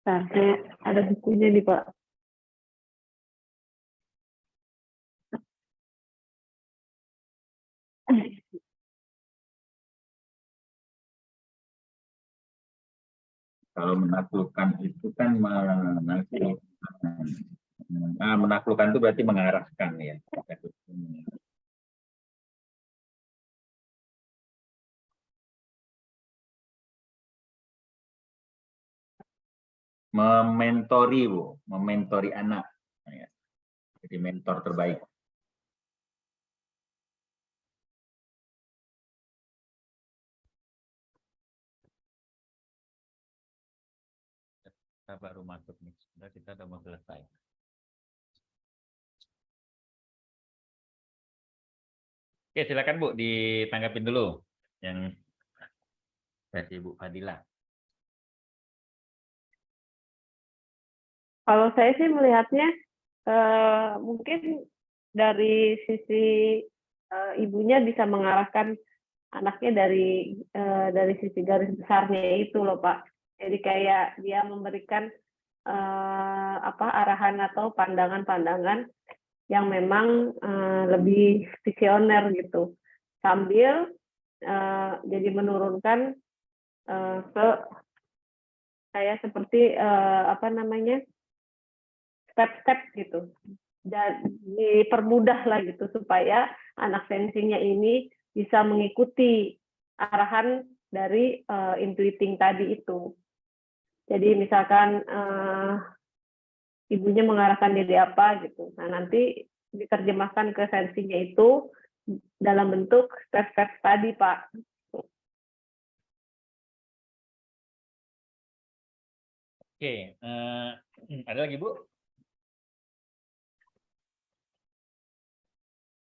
Bentar, saya ada bukunya nih Pak. kalau menaklukkan itu kan menaklukkan itu berarti mengarahkan ya. Mementori, Bu, mementori anak. Jadi mentor terbaik. Kita baru masuk nih, sudah kita udah mau selesai. Oke, silakan Bu, ditanggapin dulu yang dari Bu Fadila. Kalau saya sih melihatnya mungkin dari sisi ibunya bisa mengarahkan anaknya dari sisi garis besarnya itu loh Pak. Jadi kayak dia memberikan arahan atau pandangan-pandangan yang memang lebih visioner gitu, sambil jadi menurunkan ke kayak seperti step-step gitu, dan dipermudah lah gitu supaya anak sensingnya ini bisa mengikuti arahan dari intuiting tadi itu. Jadi misalkan ibunya mengarahkan diri apa gitu. Nah, nanti diterjemahkan ke sensinya itu dalam bentuk step-step tadi, Pak. Oke, ada lagi Bu?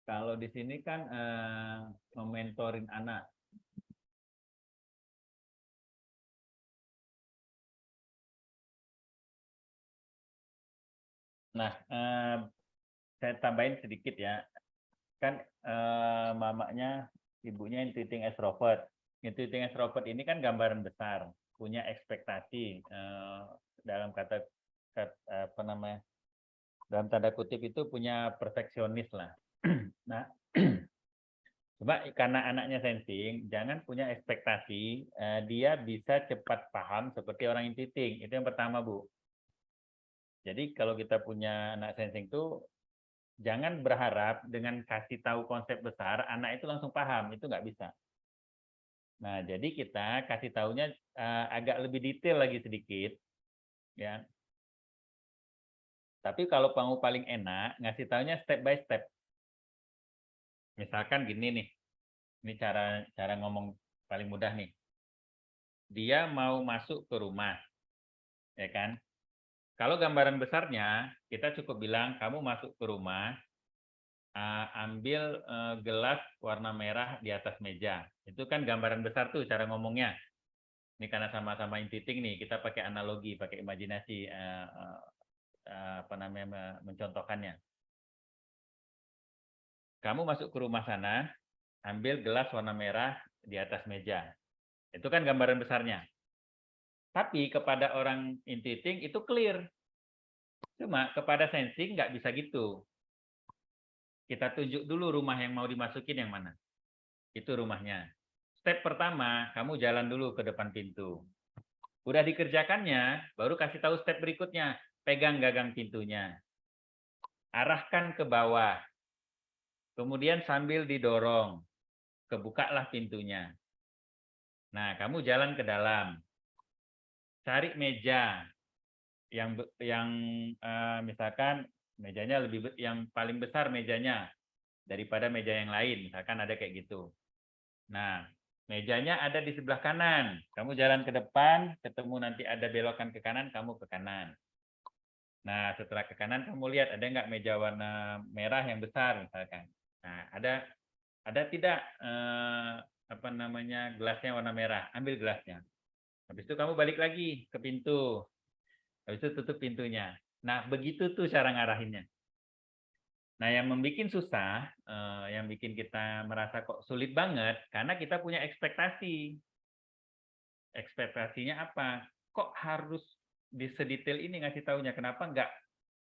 Kalau di sini kan mementorin anak. Nah, saya tambahin sedikit ya. Kan mamanya, ibunya intuiting extrovert. Intuiting extrovert ini kan gambaran besar, punya ekspektasi dalam apa namanya? Dalam tanda kutip itu punya perfeksionis lah. Nah, coba karena anaknya sensing, jangan punya ekspektasi dia bisa cepat paham seperti orang intuiting. Itu yang pertama, Bu. Jadi kalau kita punya anak sensing itu jangan berharap dengan kasih tahu konsep besar anak itu langsung paham, itu nggak bisa. Nah, jadi kita kasih tahunya agak lebih detail lagi sedikit, ya. Tapi kalau kamu paling enak ngasih tahunya step by step. Misalkan gini nih, ini cara ngomong paling mudah nih. Dia mau masuk ke rumah, ya kan? Kalau gambaran besarnya, kita cukup bilang kamu masuk ke rumah, ambil gelas warna merah di atas meja. Itu kan gambaran besar tuh cara ngomongnya. Ini karena sama-sama intuiting nih, kita pakai analogi, pakai imajinasi, apa namanya, mencontohkannya. Kamu masuk ke rumah sana, ambil gelas warna merah di atas meja. Itu kan gambaran besarnya. Tapi kepada orang intuiting itu clear. Cuma kepada sensing nggak bisa gitu. Kita tunjuk dulu rumah yang mau dimasukin yang mana. Itu rumahnya. Step pertama, kamu jalan dulu ke depan pintu. Udah dikerjakannya, baru kasih tahu step berikutnya. Pegang gagang pintunya. Arahkan ke bawah. Kemudian sambil didorong. Kebukalah pintunya. Nah, kamu jalan ke dalam. Cari meja yang misalkan mejanya yang paling besar mejanya daripada meja yang lain, misalkan ada kayak gitu. Nah, mejanya ada di sebelah kanan. Kamu jalan ke depan, ketemu nanti ada belokan ke kanan, kamu ke kanan. Nah, setelah ke kanan kamu lihat ada nggak meja warna merah yang besar misalkan. Nah, ada tidak apa namanya gelasnya warna merah? Ambil gelasnya. Habis itu kamu balik lagi ke pintu. Habis itu tutup pintunya. Nah, begitu tuh cara ngarahinnya. Nah, yang membuat susah, yang bikin kita merasa kok sulit banget, karena kita punya ekspektasi. Ekspektasinya apa? Kok harus sedetail ini ngasih taunya? Kenapa nggak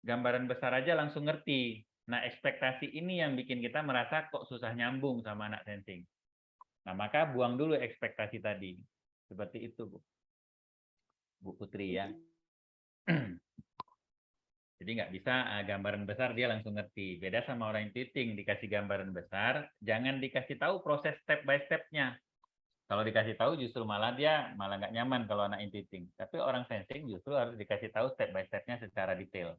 gambaran besar aja langsung ngerti? Nah, ekspektasi ini yang bikin kita merasa kok susah nyambung sama anak sensing. Nah, maka buang dulu ekspektasi tadi. Seperti itu, Bu Putri ya. Jadi nggak bisa gambaran besar dia langsung ngerti. Beda sama orang intuiting, dikasih gambaran besar, jangan dikasih tahu proses step by step-nya. Kalau dikasih tahu justru malah dia malah nggak nyaman kalau anak intuiting. Tapi orang sensing justru harus dikasih tahu step by step-nya secara detail.